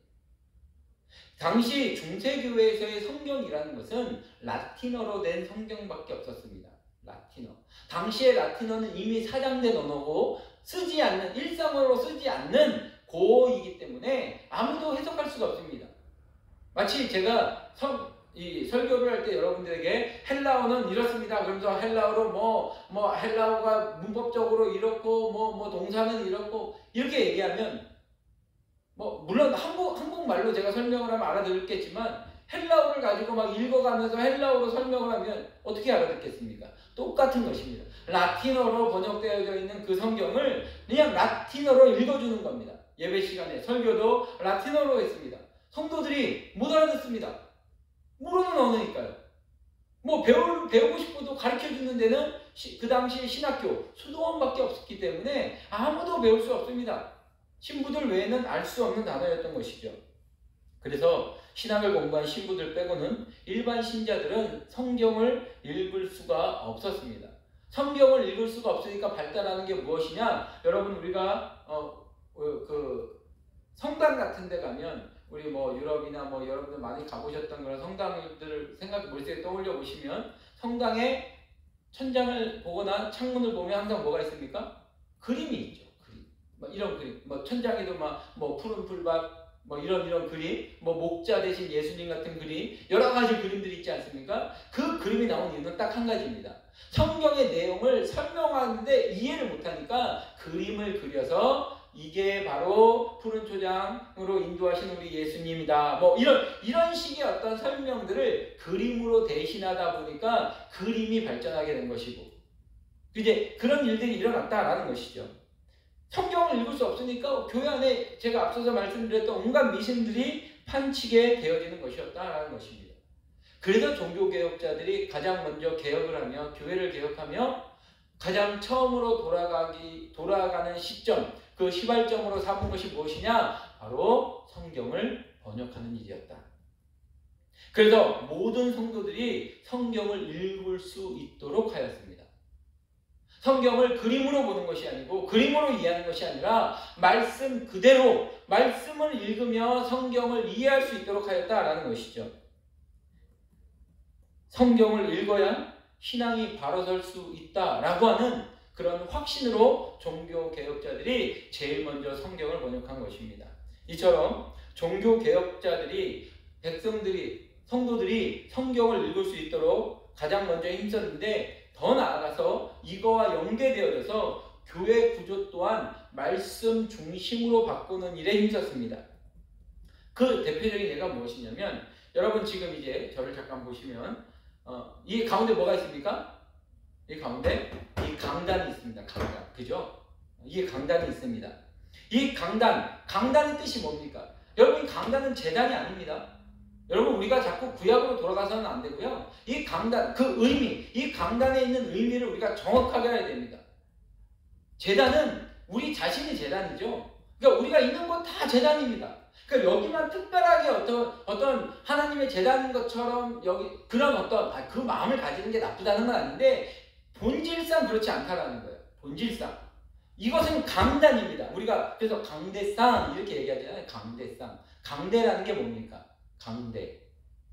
당시 중세교회에서의 성경이라는 것은 라틴어로 된 성경밖에 없었습니다. 라틴어. 당시의 라틴어는 이미 사장된 언어고 쓰지 않는, 일상어로 쓰지 않는 고어이기 때문에 아무도 해석할 수가 없습니다. 마치 제가 이 설교를 할 때 여러분들에게 헬라어는 이렇습니다. 그러면서 헬라어로 헬라어가 문법적으로 이렇고 뭐 동사는 이렇고 이렇게 얘기하면 물론 한국말로 제가 설명을 하면 알아듣겠지만 헬라어를 가지고 막 읽어가면서 헬라어로 설명을 하면 어떻게 알아듣겠습니까? 똑같은 것입니다. 라틴어로 번역되어져 있는 그 성경을 그냥 라틴어로 읽어주는 겁니다. 예배 시간에 설교도 라틴어로 했습니다. 성도들이 못 알아듣습니다. 모르는 언어니까요. 배우고 싶어도 가르쳐주는 데는 그 당시 신학교 수도원밖에 없었기 때문에 아무도 배울 수 없습니다. 신부들 외에는 알 수 없는 단어였던 것이죠. 그래서 신학을 공부한 신부들 빼고는 일반 신자들은 성경을 읽을 수가 없었습니다. 성경을 읽을 수가 없으니까 발달하는 게 무엇이냐? 여러분, 우리가 성당 같은 데 가면 우리 유럽이나 여러분들 많이 가보셨던 그런 성당들을 머릿속에 떠올려 보시면 성당에 천장을 보거나 창문을 보면 항상 뭐가 있습니까? 그림이 있죠. 그림. 이런 그림. 천장에도 푸른 풀밭 이런 그림, 목자 대신 예수님 같은 그림, 여러 가지 그림들이 있지 않습니까? 그 그림이 나온 이유는 딱 한 가지입니다. 성경의 내용을 설명하는데 이해를 못하니까 그림을 그려서 이게 바로 푸른 초장으로 인도하신 우리 예수님이다. 이런 식의 어떤 설명들을 그림으로 대신하다 보니까 그림이 발전하게 된 것이고, 이제 그런 일들이 일어났다라는 것이죠. 성경을 읽을 수 없으니까 교회 안에 제가 앞서서 말씀드렸던 온갖 미신들이 판치게 되어지는 것이었다라는 것입니다. 그래서 종교개혁자들이 가장 먼저 개혁을 하며 교회를 개혁하며 가장 처음으로 돌아가는 시점, 그 시발점으로 삼은 것이 무엇이냐? 바로 성경을 번역하는 일이었다. 그래서 모든 성도들이 성경을 읽을 수 있도록 하였습니다. 성경을 그림으로 보는 것이 아니고 그림으로 이해하는 것이 아니라 말씀 그대로 말씀을 읽으며 성경을 이해할 수 있도록 하였다라는 것이죠. 성경을 읽어야 신앙이 바로 설 수 있다라고 하는 그런 확신으로 종교개혁자들이 제일 먼저 성경을 번역한 것입니다. 이처럼 종교개혁자들이 성도들이 성경을 읽을 수 있도록 가장 먼저 힘썼는데, 더 나아가서 이거와 연계되어져서 교회 구조 또한 말씀 중심으로 바꾸는 일에 힘썼습니다. 그 대표적인 예가 무엇이냐면, 여러분 지금 이제 저를 잠깐 보시면 이 가운데 뭐가 있습니까? 이 가운데 이 강단이 있습니다. 강단, 그죠? 이게 강단이 있습니다. 이 강단의 뜻이 뭡니까? 여러분, 이 강단은 제단이 아닙니다. 여러분, 우리가 자꾸 구약으로 돌아가서는 안 되고요. 이 강단, 그 의미, 이 강단에 있는 의미를 우리가 정확하게 해야 됩니다. 제단은 우리 자신이 제단이죠. 그러니까 우리가 있는 건 다 제단입니다. 그러니까 여기만 특별하게 어떤 하나님의 제단인 것처럼 그런 그 마음을 가지는 게 나쁘다는 건 아닌데, 본질상 그렇지 않다라는 거예요. 본질상. 이것은 강단입니다. 우리가 그래서 강대상 이렇게 얘기하잖아요. 강대상. 강대라는 게 뭡니까? 강대.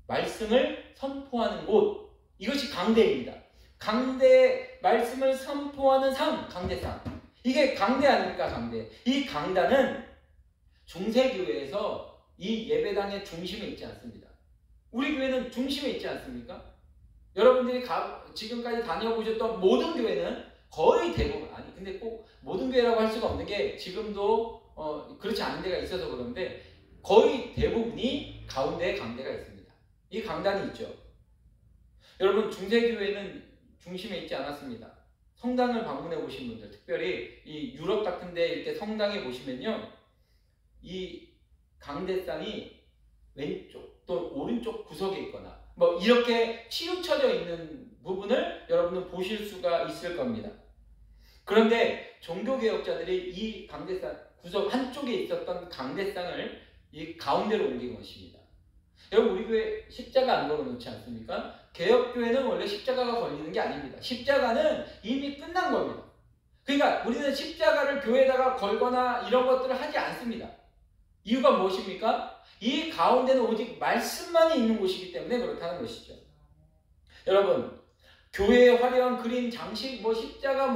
말씀을 선포하는 곳. 이것이 강대입니다. 강대, 말씀을 선포하는 상, 강대상. 이게 강대 아닙니까? 강대. 이 강단은 중세교회에서 이 예배당의 중심에 있지 않습니다. 우리 교회는 중심에 있지 않습니까? 여러분들이 지금까지 다녀보셨던 모든 교회는 거의 대부분, 근데 꼭 모든 교회라고 할 수가 없는 게 지금도 그렇지 않은 데가 있어서 그런데 거의 대부분이 가운데에 강대가 있습니다. 이 강단이 있죠. 여러분, 중세교회는 중심에 있지 않았습니다. 성당을 방문해 보신 분들, 특별히 이 유럽 같은 데 이렇게 성당에 보시면요, 이 강대상이 왼쪽 또 오른쪽 구석에 있거나 이렇게 치우쳐져 있는 부분을 여러분은 보실 수가 있을 겁니다. 그런데 종교개혁자들이 이 강대상, 구석 한쪽에 있었던 강대상을 이 가운데로 옮긴 것입니다. 여러분, 우리 교회 십자가 안 걸어놓지 않습니까? 개혁교회는 원래 십자가가 걸리는 게 아닙니다. 십자가는 이미 끝난 겁니다. 그러니까 우리는 십자가를 교회에다가 걸거나 이런 것들을 하지 않습니다. 이유가 무엇입니까? 이 가운데는 오직 말씀만이 있는 곳이기 때문에 그렇다는 것이죠. 여러분, 교회의 화려한 그림, 장식, 십자가,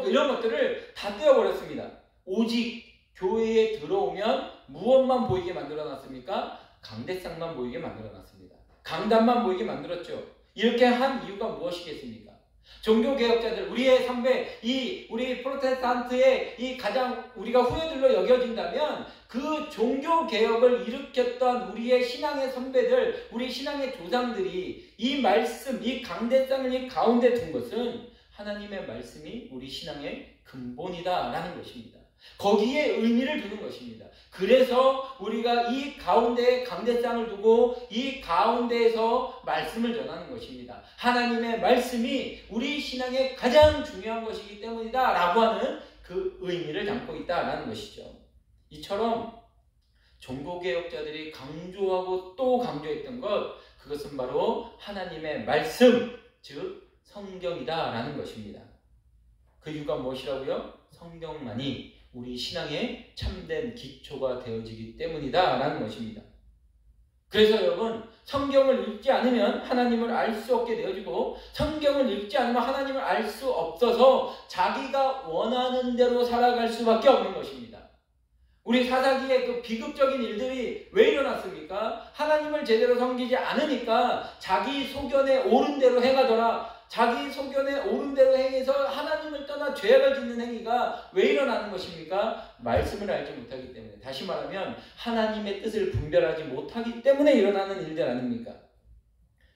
이런 것들을 다 떼어버렸습니다. 오직 교회에 들어오면 무엇만 보이게 만들어놨습니까? 강대상만 보이게 만들어놨습니다. 강단만 보이게 만들었죠. 이렇게 한 이유가 무엇이겠습니까? 종교개혁자들, 우리의 선배, 우리 프로테스탄트의 이 가장 우리가 후예들로 여겨진다면 그 종교개혁을 일으켰던 우리의 신앙의 선배들, 우리 신앙의 조상들이 이 말씀, 이 강대상을 이 가운데 둔 것은 하나님의 말씀이 우리 신앙의 근본이다라는 것입니다. 거기에 의미를 두는 것입니다. 그래서 우리가 이 가운데에 강대상을 두고 이 가운데에서 말씀을 전하는 것입니다. 하나님의 말씀이 우리 신앙의 가장 중요한 것이기 때문이다 라고 하는 그 의미를 담고 있다라는 것이죠. 이처럼 종교개혁자들이 강조하고 또 강조했던 것, 그것은 바로 하나님의 말씀, 즉 성경이다라는 것입니다. 그 이유가 무엇이라고요? 성경만이 우리 신앙의 참된 기초가 되어지기 때문이다 라는 것입니다. 그래서 여러분, 성경을 읽지 않으면 하나님을 알 수 없게 되어지고, 성경을 읽지 않으면 하나님을 알 수 없어서 자기가 원하는 대로 살아갈 수밖에 없는 것입니다. 우리 사사기의 그 비극적인 일들이 왜 일어났습니까? 하나님을 제대로 섬기지 않으니까 자기 소견에 옳은 대로 행하더라. 자기 소견에 옳은 대로 행해서 하나님을 떠나 죄악을 짓는 행위가 왜 일어나는 것입니까? 말씀을 알지 못하기 때문에. 다시 말하면 하나님의 뜻을 분별하지 못하기 때문에 일어나는 일들 아닙니까?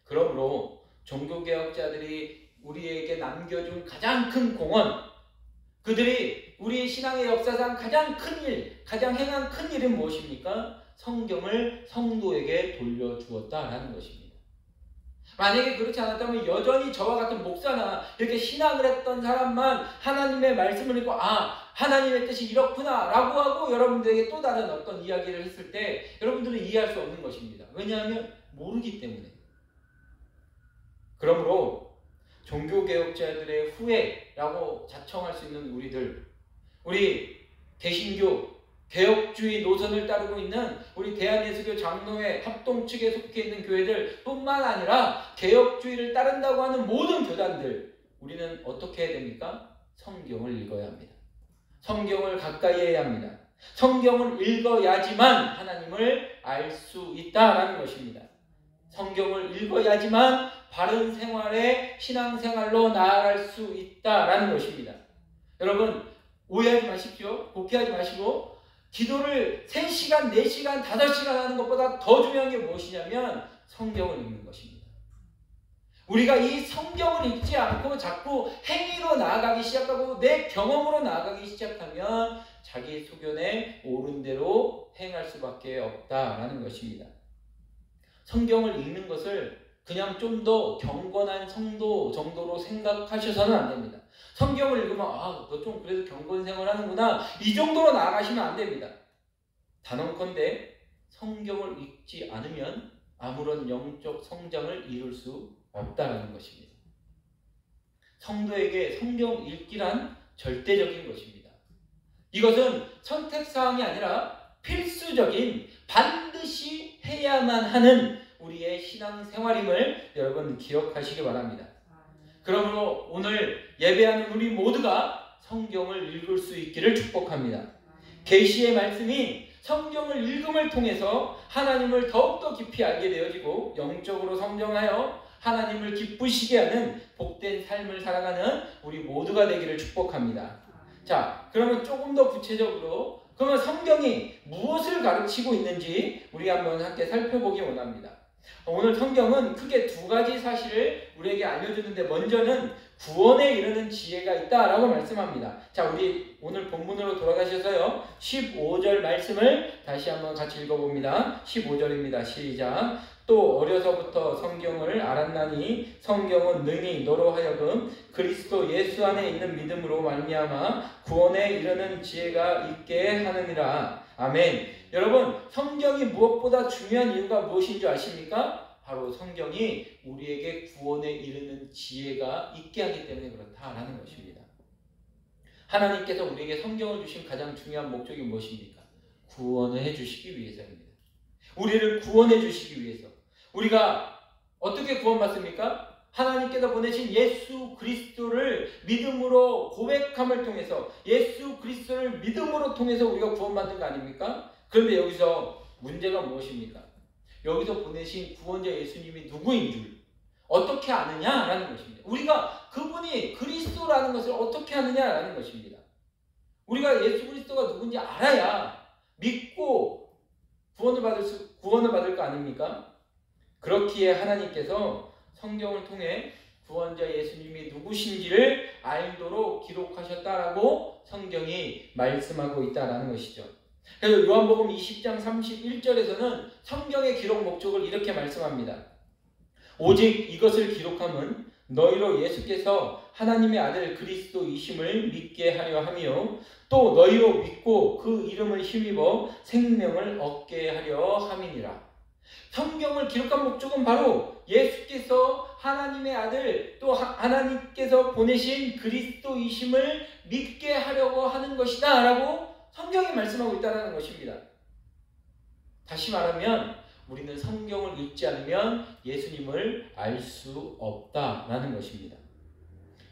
그러므로 종교개혁자들이 우리에게 남겨준 가장 큰 공헌, 그들이 우리 신앙의 역사상 가장 큰 일, 가장 행한 큰 일은 무엇입니까? 성경을 성도에게 돌려주었다라는 것입니다. 만약에 그렇지 않았다면 여전히 저와 같은 목사나 이렇게 신앙을 했던 사람만 하나님의 말씀을 읽고 하나님의 뜻이 이렇구나 라고 하고 여러분들에게 또 다른 어떤 이야기를 했을 때 여러분들은 이해할 수 없는 것입니다. 왜냐하면 모르기 때문에. 그러므로 종교개혁자들의 후예라고 자청할 수 있는 우리 개신교 개혁주의 노선을 따르고 있는 우리 대한예수교 장로회 합동 측에 속해 있는 교회들 뿐만 아니라 개혁주의를 따른다고 하는 모든 교단들, 우리는 어떻게 해야 됩니까? 성경을 읽어야 합니다. 성경을 가까이 해야 합니다. 성경을 읽어야지만 하나님을 알 수 있다라는 것입니다. 성경을 읽어야지만 바른 생활의 신앙생활로 나아갈 수 있다라는 것입니다. 여러분, 오해하지 마십시오. 곡해하지 마시고, 기도를 3시간, 4시간, 5시간 하는 것보다 더 중요한 게 무엇이냐면 성경을 읽는 것입니다. 우리가 이 성경을 읽지 않고 자꾸 행위로 나아가기 시작하고 내 경험으로 나아가기 시작하면 자기 소견에 옳은 대로 행할 수밖에 없다라는 것입니다. 성경을 읽는 것을 그냥 좀 더 경건한 성도 정도로 생각하셔서는 안 됩니다. 성경을 읽으면 너 좀 그래도 경건 생활하는구나, 이 정도로 나아가시면 안 됩니다. 단언컨대 성경을 읽지 않으면 아무런 영적 성장을 이룰 수 없다는 것입니다. 성도에게 성경 읽기란 절대적인 것입니다. 이것은 선택사항이 아니라 필수적인, 반드시 해야만 하는 우리의 신앙생활임을 여러분 기억하시기 바랍니다. 그러므로 오늘 예배하는 우리 모두가 성경을 읽을 수 있기를 축복합니다. 계시의 말씀이 성경을 읽음을 통해서 하나님을 더욱더 깊이 알게 되어지고 영적으로 성장하여 하나님을 기쁘시게 하는 복된 삶을 살아가는 우리 모두가 되기를 축복합니다. 자, 그러면 조금 더 구체적으로, 그러면 성경이 무엇을 가르치고 있는지 우리 한번 함께 살펴보기 원합니다. 오늘 성경은 크게 2가지 사실을 우리에게 알려주는데, 먼저는 구원에 이르는 지혜가 있다라고 말씀합니다. 자, 우리 오늘 본문으로 돌아가셔서요, 15절 말씀을 다시 한번 같이 읽어봅니다. 15절입니다. 시작. 또 어려서부터 성경을 알았나니 성경은 능히 너로 하여금 그리스도 예수 안에 있는 믿음으로 말미암아 구원에 이르는 지혜가 있게 하느니라. 아멘. 여러분, 성경이 무엇보다 중요한 이유가 무엇인 줄 아십니까? 바로 성경이 우리에게 구원에 이르는 지혜가 있게 하기 때문에 그렇다라는 것입니다. 하나님께서 우리에게 성경을 주신 가장 중요한 목적이 무엇입니까? 구원을 해주시기 위해서입니다. 우리를 구원해 주시기 위해서. 우리가 어떻게 구원받습니까? 하나님께서 보내신 예수 그리스도를 믿음으로 고백함을 통해서, 예수 그리스도를 믿음으로 통해서 우리가 구원받는 거 아닙니까? 그런데 여기서 문제가 무엇입니까? 여기서 보내신 구원자 예수님이 누구인 줄 어떻게 아느냐라는 것입니다. 우리가 그분이 그리스도라는 것을 어떻게 아느냐라는 것입니다. 우리가 예수 그리스도가 누군지 알아야 믿고 구원을 받을 거 아닙니까? 그렇기에 하나님께서 성경을 통해 구원자 예수님이 누구신지를 알도록 기록하셨다라고 성경이 말씀하고 있다라는 것이죠. 그래서 요한복음 20장 31절에서는 성경의 기록 목적을 이렇게 말씀합니다. 오직 이것을 기록함은 너희로 예수께서 하나님의 아들 그리스도이심을 믿게 하려 하며 또 너희로 믿고 그 이름을 힘입어 생명을 얻게 하려 함이니라. 성경을 기록한 목적은 바로 예수께서 하나님의 아들, 또 하나님께서 보내신 그리스도이심을 믿게 하려고 하는 것이다 라고 성경이 말씀하고 있다는 것입니다. 다시 말하면 우리는 성경을 읽지 않으면 예수님을 알 수 없다라는 것입니다.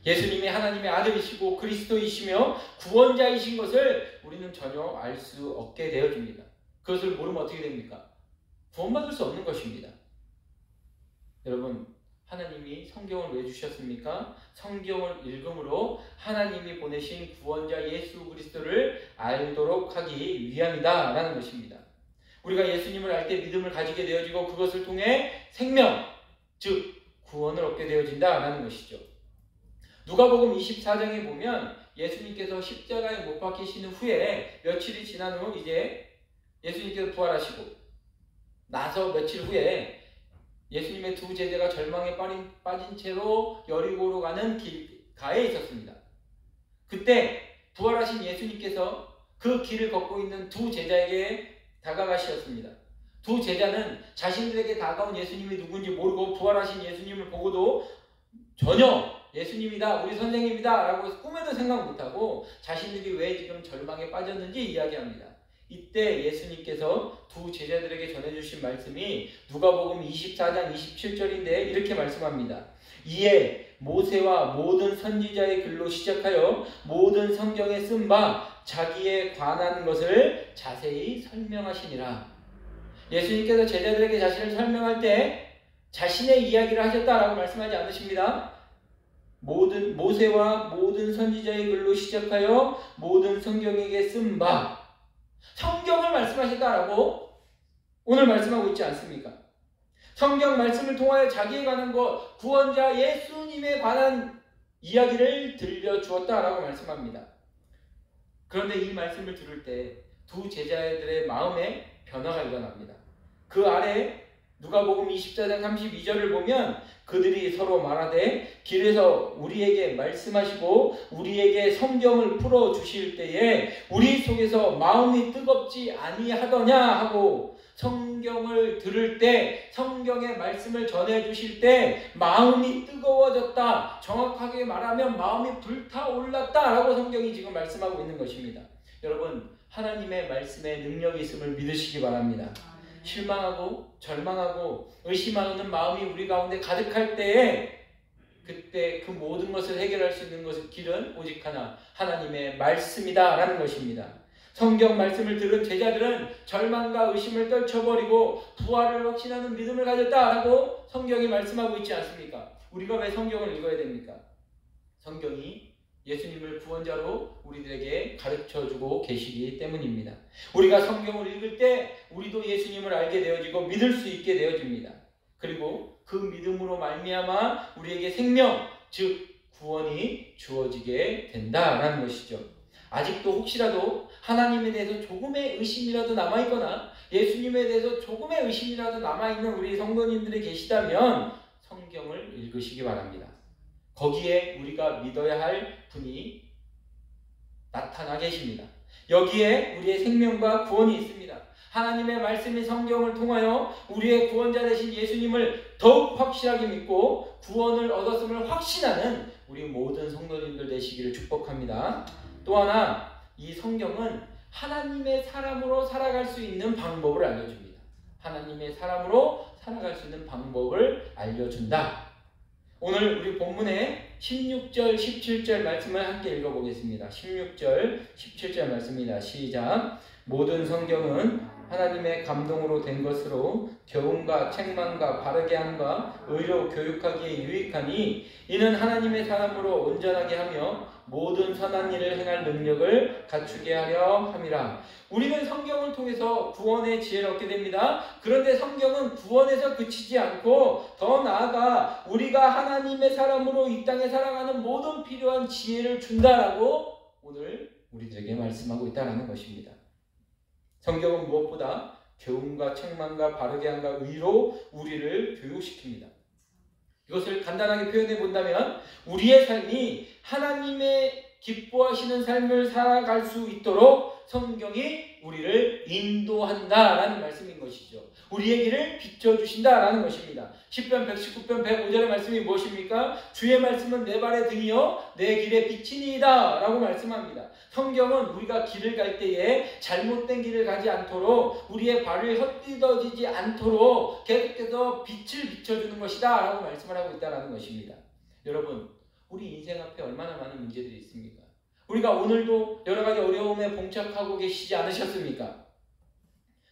예수님이 하나님의 아들이시고 그리스도이시며 구원자이신 것을 우리는 전혀 알 수 없게 되어집니다. 그것을 모르면 어떻게 됩니까? 구원받을 수 없는 것입니다. 여러분, 하나님이 성경을 왜 주셨습니까? 성경을 읽음으로 하나님이 보내신 구원자 예수 그리스도를 알도록 하기 위함이다 라는 것입니다. 우리가 예수님을 알 때 믿음을 가지게 되어지고 그것을 통해 생명, 즉 구원을 얻게 되어진다라는 것이죠. 누가복음 24장에 보면 예수님께서 십자가에 못 박히시는 후에 며칠이 지난 후 이제 예수님께서 부활하시고 나서 며칠 후에 예수님의 두 제자가 절망에 빠진 채로 여리고로 가는 길가에 있었습니다. 그때 부활하신 예수님께서 그 길을 걷고 있는 두 제자에게 다가가셨습니다. 두 제자는 자신들에게 다가온 예수님이 누군지 모르고 부활하신 예수님을 보고도 전혀 예수님이다, 우리 선생님이다 라고 꿈에도 생각 못하고 자신들이 왜 지금 절망에 빠졌는지 이야기합니다. 이때 예수님께서 두 제자들에게 전해주신 말씀이 누가복음 24장 27절인데 이렇게 말씀합니다. 이에 모세와 모든 선지자의 글로 시작하여 모든 성경에 쓴 바 자기에 관한 것을 자세히 설명하시니라. 예수님께서 제자들에게 자신을 설명할 때 자신의 이야기를 하셨다라고 말씀하지 않으십니다. 모세와 모든 선지자의 글로 시작하여 모든 성경에게 쓴 바 성경을 말씀하셨다라고 오늘 말씀하고 있지 않습니까? 성경 말씀을 통하여 자기에 관한 것, 구원자 예수님에 관한 이야기를 들려주었다라고 말씀합니다. 그런데 이 말씀을 들을 때 두 제자들의 마음에 변화가 일어납니다. 그 아래 누가복음 24장 32절을 보면 그들이 서로 말하되 길에서 우리에게 말씀하시고 우리에게 성경을 풀어주실 때에 우리 속에서 마음이 뜨겁지 아니하더냐 하고 성경을 들을 때 성경의 말씀을 전해주실 때 마음이 뜨거워졌다. 정확하게 말하면 마음이 불타올랐다 라고 성경이 지금 말씀하고 있는 것입니다. 여러분, 하나님의 말씀에 능력이 있음을 믿으시기 바랍니다. 실망하고 절망하고 의심하는 마음이 우리 가운데 가득할 때에 그때 그 모든 것을 해결할 수 있는 것의 길은 오직 하나, 하나님의 말씀이다 라는 것입니다. 성경 말씀을 들은 제자들은 절망과 의심을 떨쳐버리고 부활을 확신하는 믿음을 가졌다라고 성경이 말씀하고 있지 않습니까? 우리가 왜 성경을 읽어야 됩니까? 성경이 예수님을 구원자로 우리들에게 가르쳐주고 계시기 때문입니다. 우리가 성경을 읽을 때 우리도 예수님을 알게 되어지고 믿을 수 있게 되어집니다. 그리고 그 믿음으로 말미암아 우리에게 생명, 즉 구원이 주어지게 된다라는 것이죠. 아직도 혹시라도 하나님에 대해서 조금의 의심이라도 남아있거나 예수님에 대해서 조금의 의심이라도 남아있는 우리 성도님들이 계시다면 성경을 읽으시기 바랍니다. 거기에 우리가 믿어야 할 분이 나타나 계십니다. 여기에 우리의 생명과 구원이 있습니다. 하나님의 말씀이 성경을 통하여 우리의 구원자 되신 예수님을 더욱 확실하게 믿고 구원을 얻었음을 확신하는 우리 모든 성도님들 되시기를 축복합니다. 또 하나, 이 성경은 하나님의 사람으로 살아갈 수 있는 방법을 알려줍니다. 하나님의 사람으로 살아갈 수 있는 방법을 알려준다. 오늘 우리 본문의 16절, 17절 말씀을 함께 읽어보겠습니다. 16절, 17절 말씀입니다. 시작. 모든 성경은 하나님의 감동으로 된 것으로 교훈과 책망과 바르게 함과 의로 교육하기에 유익하니 이는 하나님의 사람으로 온전하게 하며 모든 선한 일을 행할 능력을 갖추게 하려 함이라. 우리는 성경을 통해서 구원의 지혜를 얻게 됩니다. 그런데 성경은 구원에서 그치지 않고 더 나아가 우리가 하나님의 사람으로 이 땅에 살아가는 모든 필요한 지혜를 준다라고 오늘 우리들에게 말씀하고 있다는 것입니다. 성경은 무엇보다 교훈과 책망과 바르게 함과 의로 우리를 교육시킵니다. 이것을 간단하게 표현해 본다면 우리의 삶이 하나님의 기뻐하시는 삶을 살아갈 수 있도록 성경이 우리를 인도한다라는 말씀인 것이죠. 우리의 길을 비춰주신다라는 것입니다. 시편 119편 105절의 말씀이 무엇입니까? 주의 말씀은 내 발의 등이요 내 길의 빛이니이다 라고 말씀합니다. 성경은 우리가 길을 갈 때에 잘못된 길을 가지 않도록 우리의 발을 헛디뎌지지 않도록 계속해서 빛을 비춰주는 것이다 라고 말씀을 하고 있다는 것입니다. 여러분, 우리 인생 앞에 얼마나 많은 문제들이 있습니까? 우리가 오늘도 여러 가지 어려움에 봉착하고 계시지 않으셨습니까?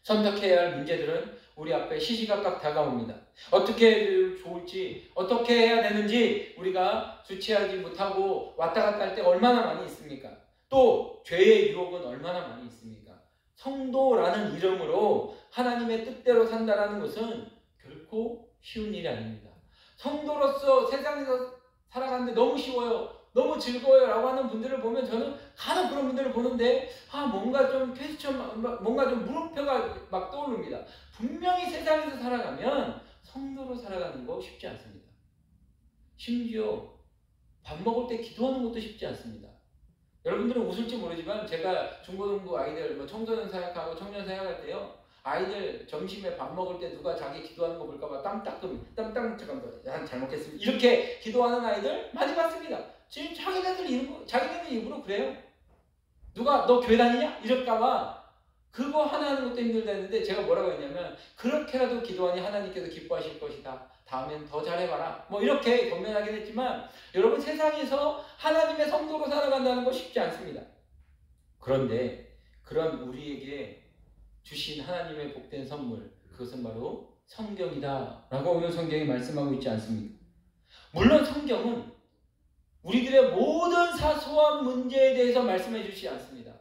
선택해야 할 문제들은 우리 앞에 시시각각 다가옵니다. 어떻게 좋을지, 어떻게 해야 되는지 우리가 주체하지 못하고 왔다 갔다 할 때 얼마나 많이 있습니까? 또 죄의 유혹은 얼마나 많이 있습니까? 성도라는 이름으로 하나님의 뜻대로 산다는 것은 결코 쉬운 일이 아닙니다. 성도로서 세상에서 살아가는데 너무 쉬워요, 너무 즐거워요 라고 하는 분들을 보면 저는 간혹 그런 분들을 보는데 뭔가 좀 퀘스천, 뭔가 좀 물음표가 막 떠오릅니다. 분명히 세상에서 살아가면 성도로 살아가는 거 쉽지 않습니다. 심지어 밥 먹을 때 기도하는 것도 쉽지 않습니다. 여러분들은 웃을지 모르지만 제가 중고등부 아이들 청소년 사역하고 청년 사역할 때요, 아이들 점심에 밥 먹을 때 누가 자기 기도하는 거 볼까봐 잠깐만 잘 먹겠습니다 이렇게 기도하는 아이들 많이 봤습니다. 지금 자기네들 입으로 그래요. 누가 너 교회 다니냐? 이럴까봐 그거 하나 하는 것도 힘들다 했는데 제가 뭐라고 했냐면 그렇게라도 기도하니 하나님께서 기뻐하실 것이다. 다음엔 더 잘해봐라. 이렇게 권면하긴 했지만 여러분, 세상에서 하나님의 성도로 살아간다는 거 쉽지 않습니다. 그런데 그런 우리에게 주신 하나님의 복된 선물, 그것은 바로 성경이다 라고 오늘 성경이 말씀하고 있지 않습니까? 물론 성경은 우리들의 모든 사소한 문제에 대해서 말씀해 주시지 않습니다.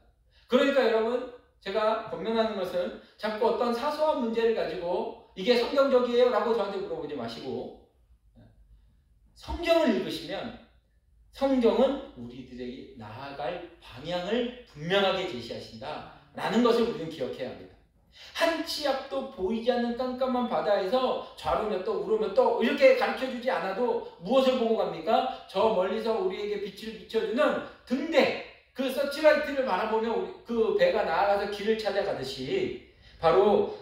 그러니까 여러분, 제가 권면하는 것은 자꾸 어떤 사소한 문제를 가지고 이게 성경적이에요 라고 저한테 물어보지 마시고 성경을 읽으시면 성경은 우리들에게 나아갈 방향을 분명하게 제시하신다 라는 것을 우리는 기억해야 합니다. 한 치 앞도 보이지 않는 깜깜한 바다에서 좌로 몇 도 우로 몇 도 이렇게 가르쳐주지 않아도 무엇을 보고 갑니까? 저 멀리서 우리에게 빛을 비춰주는 등대, 그 서치라이트를 바라보며 그 배가 나아가서 길을 찾아가듯이 바로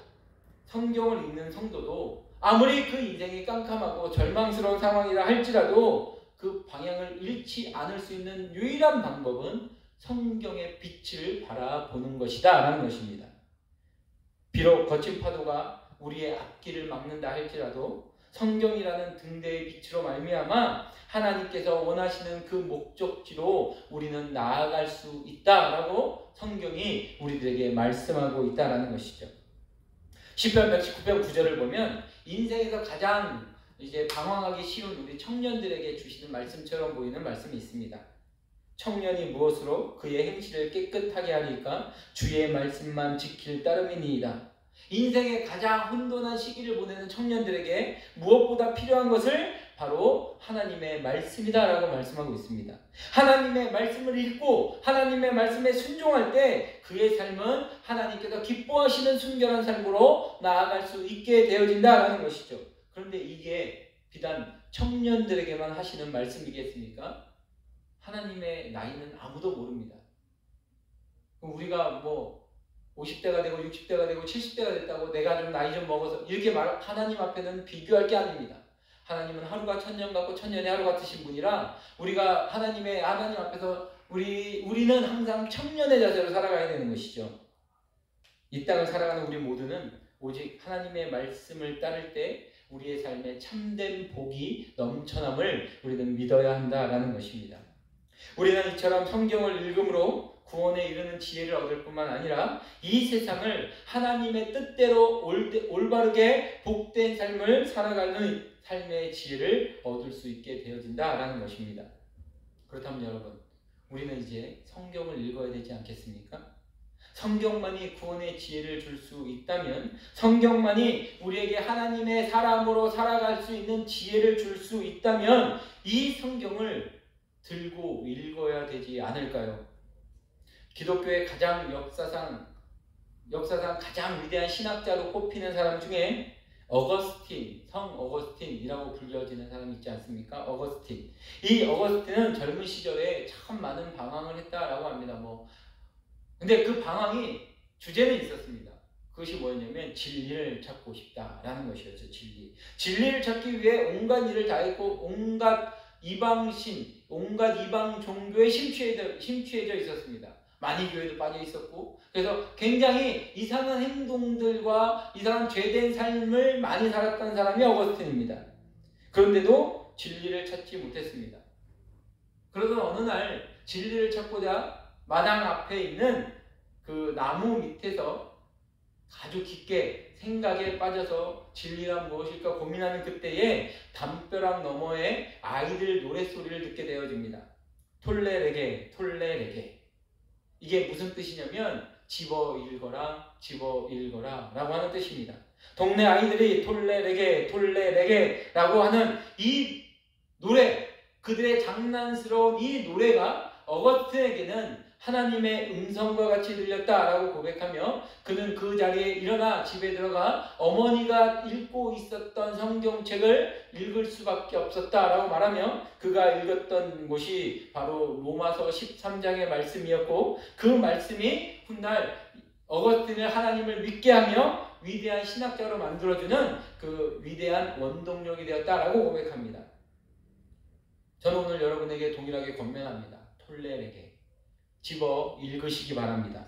성경을 읽는 성도도 아무리 그 인생이 깜깜하고 절망스러운 상황이라 할지라도 그 방향을 잃지 않을 수 있는 유일한 방법은 성경의 빛을 바라보는 것이다 라는 것입니다. 비록 거친 파도가 우리의 앞길을 막는다 할지라도 성경이라는 등대의 빛으로 말미암아 하나님께서 원하시는 그 목적지로 우리는 나아갈 수 있다라고 성경이 우리들에게 말씀하고 있다라는 것이죠. 시편 119편 9절을 보면 인생에서 가장 방황하기 쉬운 우리 청년들에게 주시는 말씀처럼 보이는 말씀이 있습니다. 청년이 무엇으로 그의 행실을 깨끗하게 하리까? 주의 말씀만 지킬 따름이니이다. 인생의 가장 혼돈한 시기를 보내는 청년들에게 무엇보다 필요한 것을 바로 하나님의 말씀이다라고 말씀하고 있습니다. 하나님의 말씀을 읽고 하나님의 말씀에 순종할 때 그의 삶은 하나님께서 기뻐하시는 순결한 삶으로 나아갈 수 있게 되어진다라는 것이죠. 그런데 이게 비단 청년들에게만 하시는 말씀이겠습니까? 하나님의 나이는 아무도 모릅니다. 우리가 50대가 되고 60대가 되고 70대가 됐다고 내가 좀 나이 좀 먹어서 이렇게 하나님 앞에는 비교할 게 아닙니다. 하나님은 하루가 천년 같고 천년이 하루 같으신 분이라 우리가 하나님 앞에서 우리는 항상 청년의 자세로 살아가야 되는 것이죠. 이 땅을 살아가는 우리 모두는 오직 하나님의 말씀을 따를 때 우리의 삶에 참된 복이 넘쳐남을 우리는 믿어야 한다라는 것입니다. 우리는 이처럼 성경을 읽음으로 구원에 이르는 지혜를 얻을 뿐만 아니라 이 세상을 하나님의 뜻대로 올바르게 복된 삶을 살아가는 삶의 지혜를 얻을 수 있게 되어진다라는 것입니다. 그렇다면 여러분, 우리는 이제 성경을 읽어야 되지 않겠습니까? 성경만이 구원의 지혜를 줄 수 있다면, 성경만이 우리에게 하나님의 사람으로 살아갈 수 있는 지혜를 줄 수 있다면 이 성경을 들고 읽어야 되지 않을까요? 기독교의 가장 역사상 가장 위대한 신학자로 꼽히는 사람 중에 성 어거스틴이라고 불려지는 사람이 있지 않습니까? 어거스틴. 이 어거스틴은 젊은 시절에 참 많은 방황을 했다라고 합니다. 근데 그 방황이 주제는 있었습니다. 그것이 뭐였냐면 진리를 찾고 싶다라는 것이었죠. 진리를 찾기 위해 온갖 일을 다 했고 온갖 이방신, 온갖 이방 종교에 심취해져 있었습니다. 많이 교회도 빠져 있었고, 그래서 굉장히 이상한 행동들과 이상한 죄된 삶을 많이 살았던 사람이 어거스틴입니다. 그런데도 진리를 찾지 못했습니다. 그러던 어느 날 진리를 찾고자 마당 앞에 있는 그 나무 밑에서 아주 깊게 생각에 빠져서 진리란 무엇일까 고민하는 그때에 담벼락 너머에 아이들 노랫소리를 듣게 되어집니다. 톨레레게 톨레레게. 이게 무슨 뜻이냐면 집어 읽어라 라고 하는 뜻입니다. 동네 아이들이 톨레레게 톨레레게 라고 하는 이 노래, 그들의 장난스러운 이 노래가 어거스틴에게는 하나님의 음성과 같이 들렸다라고 고백하며 그는 그 자리에 일어나 집에 들어가 어머니가 읽고 있었던 성경책을 읽을 수밖에 없었다라고 말하며 그가 읽었던 곳이 바로 로마서 13장의 말씀이었고 그 말씀이 훗날 어거스틴을 하나님을 믿게 하며 위대한 신학자로 만들어주는 그 위대한 원동력이 되었다라고 고백합니다. 저는 오늘 여러분에게 동일하게 권면합니다. 톨레레게 집어 읽으시기 바랍니다.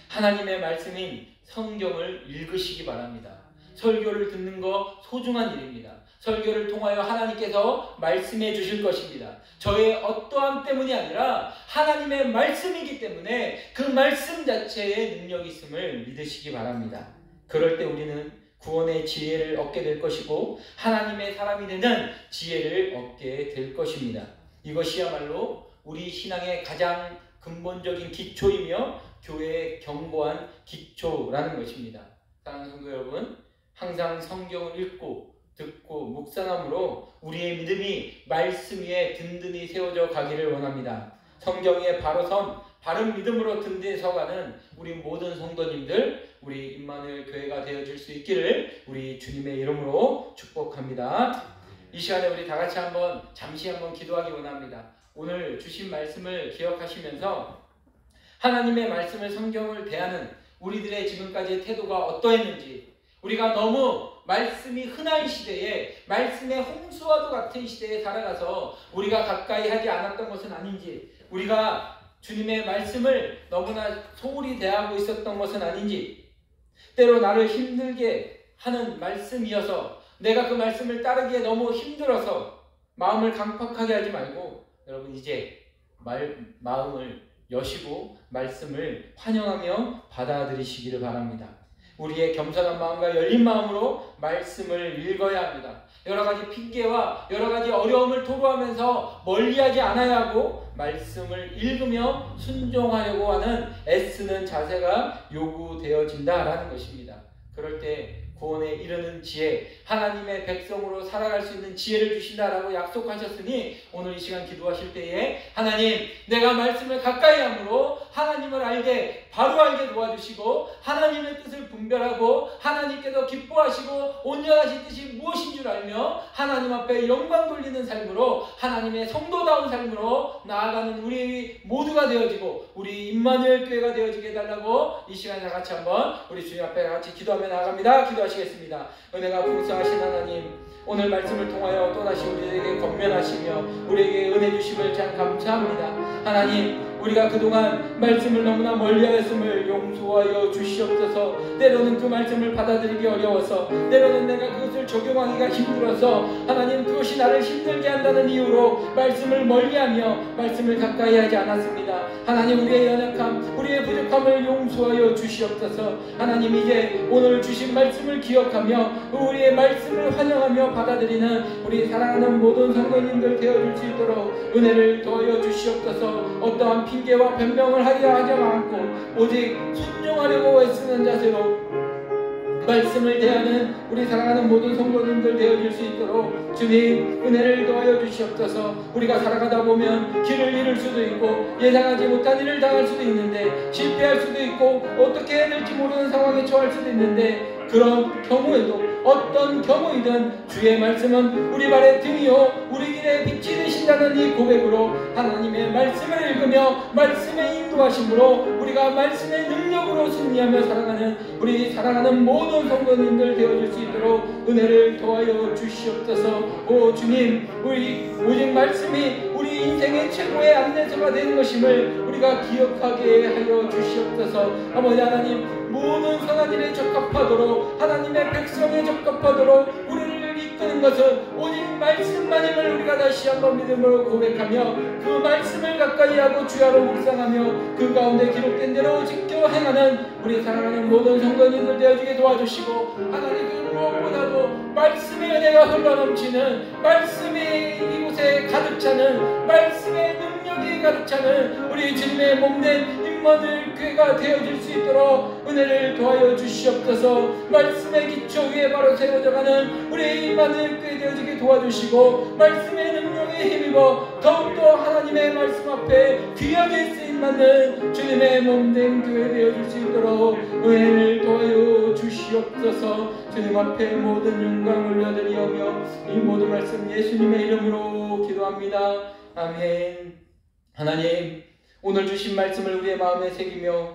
하나님의 말씀인 성경을 읽으시기 바랍니다. 설교를 듣는 거 소중한 일입니다. 설교를 통하여 하나님께서 말씀해 주실 것입니다. 저의 어떠함 때문이 아니라 하나님의 말씀이기 때문에 그 말씀 자체에 능력이 있음을 믿으시기 바랍니다. 그럴 때 우리는 구원의 지혜를 얻게 될 것이고 하나님의 사람이 되는 지혜를 얻게 될 것입니다. 이것이야말로 우리 신앙의 가장 근본적인 기초이며 교회의 견고한 기초라는 것입니다. 사랑하는 성도 여러분, 항상 성경을 읽고 듣고 묵상함으로 우리의 믿음이 말씀 위에 든든히 세워져 가기를 원합니다. 성경 위에 바로 선 바른 믿음으로 든든히 서가는 우리 모든 성도님들, 우리 임마누엘 교회가 되어줄 수 있기를 우리 주님의 이름으로 축복합니다. 이 시간에 우리 다 같이 잠시 한번 기도하기 원합니다. 오늘 주신 말씀을 기억하시면서 하나님의 말씀을 성경을 대하는 우리들의 지금까지의 태도가 어떠했는지, 우리가 너무 말씀이 흔한 시대에 말씀의 홍수와도 같은 시대에 살아가서 우리가 가까이 하지 않았던 것은 아닌지, 우리가 주님의 말씀을 너무나 소홀히 대하고 있었던 것은 아닌지, 때로 나를 힘들게 하는 말씀이어서 내가 그 말씀을 따르기에 너무 힘들어서 마음을 강팍하게 하지 말고 여러분 이제 마음을 여시고 말씀을 환영하며 받아들이시기를 바랍니다. 우리의 겸손한 마음과 열린 마음으로 말씀을 읽어야 합니다. 여러 가지 핑계와 여러 가지 어려움을 토로하면서 멀리하지 않아야 하고 말씀을 읽으며 순종하려고 하는 애쓰는 자세가 요구되어진다라는 것입니다. 그럴 때 구원에 이르는 지혜, 하나님의 백성으로 살아갈 수 있는 지혜를 주신다라고 약속하셨으니 오늘 이 시간 기도하실 때에 하나님, 내가 말씀을 가까이 함으로 하나님을 알게, 바로 알게 도와주시고 하나님의 뜻을 분별하고 하나님께서 기뻐하시고 온전하신 뜻이 무엇인 줄 알며 하나님 앞에 영광 돌리는 삶으로, 하나님의 성도다운 삶으로 나아가는 우리 모두가 되어지고 우리 임마누엘 교회가 되어지게 해달라고 이 시간에 다 같이 한번 우리 주님 앞에 같이 기도하며 나아갑니다. 기도하시겠습니다. 은혜가 풍성하신 하나님, 오늘 말씀을 통하여 또다시 우리에게 권면하시며 우리에게 은혜 주심을 참 감사합니다. 하나님, 우리가 그동안 말씀을 너무나 멀리하였음을 용서하여 주시옵소서. 때로는 그 말씀을 받아들이기 어려워서, 때로는 내가 그것을 적용하기가 힘들어서 하나님, 그것이 나를 힘들게 한다는 이유로 말씀을 멀리하며 말씀을 가까이 하지 않았습니다. 하나님, 우리의 연약함, 우리의 부족함을 용서하여 주시옵소서. 하나님, 이제 오늘 주신 말씀을 기억하며 우리의 말씀을 환영하며 받아들이는 우리 사랑하는 모든 성도님들 되어줄 수 있도록 은혜를 더하여 주시옵소서. 어떠한 핑계와 변명을 하려 하지 않고 오직 순종하려고 애쓰는 자세로 말씀을 대하는 우리 사랑하는 모든 성도님들 되어줄 수 있도록 주님 은혜를 더하여 주시옵소서. 우리가 살아가다 보면 길을 잃을 수도 있고 예상하지 못한 일을 당할 수도 있는데, 실패할 수도 있고 어떻게 해야 될지 모르는 상황에 처할 수도 있는데, 그런 경우에도 어떤 경우이든 주의 말씀은 우리 발의 등이요 우리 길에 빛이 되신다는 이 고백으로 하나님의 말씀을 읽으며 말씀의 인도하심으로 우리가 말씀의 능력으로 승리하며 살아가는 우리 사랑하는 모든 성도님들 되어줄 수 있도록 은혜를 더하여 주시옵소서. 오 주님, 우리 오직 말씀이 우리 인생의 최고의 안내서가 되는 것임을 우리가 기억하게 하여 주시옵소서. 아버지 하나님, 모든 선한 일에 적합하도록, 하나님의 백성에 적합하도록 우리를 이끄는 것은 오직 말씀만임을 우리가 다시 한번 믿음으로 고백하며 그 말씀을 가까이 하고 주야로 묵상하며 그 가운데 기록된 대로 지켜 행하는 우리 사랑하는 모든 성도님들 되어주게 도와주시고, 하나님, 그 무엇보다도 말씀의 은혜가 흘러넘치는, 말씀이 이곳에 가득 차는, 말씀의 능력이 가득 차는 우리 주님의 몸된 임마누엘 교회가 되어질 수 있도록 은혜를 더하여 주시옵소서. 말씀의 기초 위에 바로 세워져가는 우리 임마누엘 교회 되어지게 도와주시고, 말씀의 능력에 힘입어 더욱더 하나님의 말씀 앞에 귀하게 쓰임받는 주님의 몸된 교회 되어질 수 있도록 은혜를 더하여 주시옵소서. 주님 앞에 모든 영광을 올려드리오며 이 모든 말씀 예수님의 이름으로 기도합니다. 아멘. 하나님, 오늘 주신 말씀을 우리의 마음에 새기며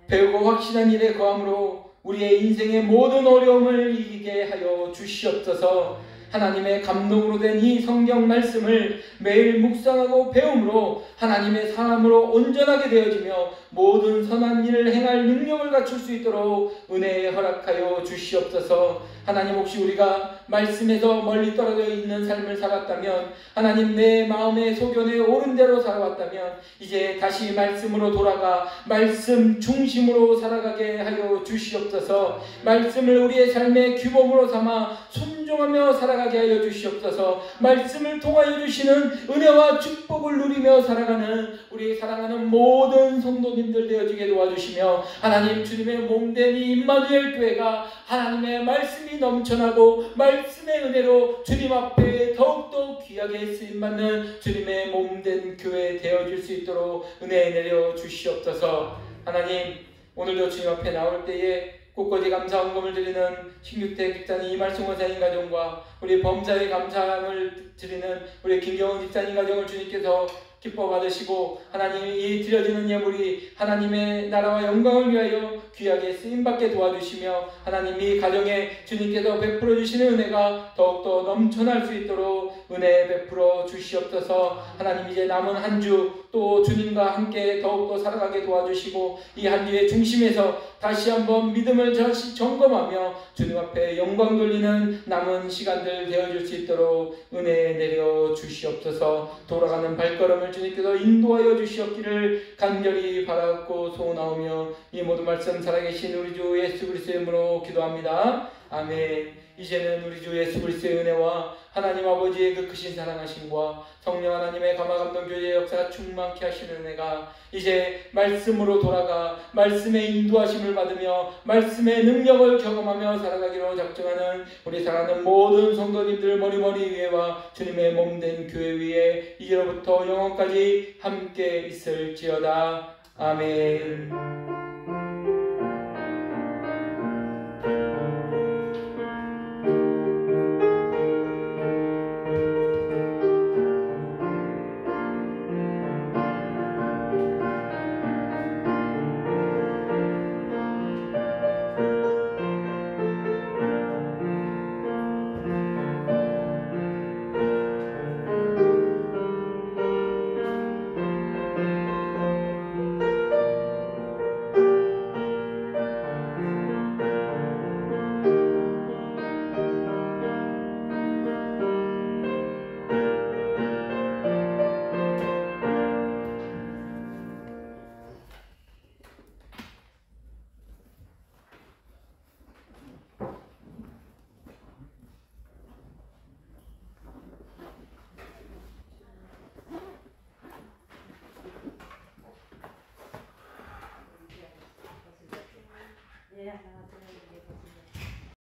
배우고 확신한 일에 거함으로 우리의 인생의 모든 어려움을 이기게 하여 주시옵소서. 하나님의 감동으로 된 이 성경 말씀을 매일 묵상하고 배움으로 하나님의 사람으로 온전하게 되어지며 모든 선한 일을 행할 능력을 갖출 수 있도록 은혜에 허락하여 주시옵소서. 하나님, 혹시 우리가 말씀에서 멀리 떨어져 있는 삶을 살았다면, 하나님, 내 마음의 소견에 옳은 대로 살아왔다면 이제 다시 말씀으로 돌아가 말씀 중심으로 살아가게 하여 주시옵소서. 말씀을 우리의 삶의 규범으로 삼아 순종하며 살아가게 하여 주시옵소서. 말씀을 통하여 주시는 은혜와 축복을 누리며 살아가는 우리 사랑하는 모든 성도님들 되어지게 도와주시며, 하나님, 주님의 몸된 이 임마누엘 교회가 하나님의 말씀이 넘쳐나고 말씀의 은혜로 주님 앞에 더욱더 귀하게 쓰임받는 주님의 몸된 교회 되어질 수 있도록 은혜 내려 주시옵소서. 하나님, 오늘도 주님 앞에 나올 때에 꽃꽂이 감사 헌금을 드리는 신규태 집사님, 이말씀 원사님 가정과 우리 범사에 감사함을 드리는 우리 김경원 집사님 가정을 주님께서 기뻐 받으시고, 하나님, 이 드려지는 예물이 하나님의 나라와 영광을 위하여 귀하게 쓰임받게 도와주시며, 하나님, 이 가정에 주님께서 베풀어 주시는 은혜가 더욱더 넘쳐날 수 있도록 은혜 베풀어 주시옵소서. 하나님, 이제 남은 한 주 또 주님과 함께 더욱더 살아가게 도와주시고, 이 한 주의 중심에서 다시 한번 믿음을 다시 점검하며 주님 앞에 영광 돌리는 남은 시간들 되어줄 수 있도록 은혜 내려 주시옵소서. 돌아가는 발걸음을 주님께서 인도하여 주시옵기를 간절히 바라고 소원하오며 이 모든 말씀 살아계신 우리 주 예수 그리스도의 이름으로 기도합니다. 아멘. 이제는 우리 주 예수 그리스도의 은혜와 하나님 아버지의 그 크신 사랑하심과 성령 하나님의 감화감동 교제의 역사 충만케 하시는 은혜가 이제 말씀으로 돌아가 말씀의 인도하심을 받으며 말씀의 능력을 경험하며 살아가기로 작정하는 우리 사랑하는 모든 성도님들 머리머리 위에와 주님의 몸된 교회 위에 이제로부터 영원까지 함께 있을지어다. 아멘.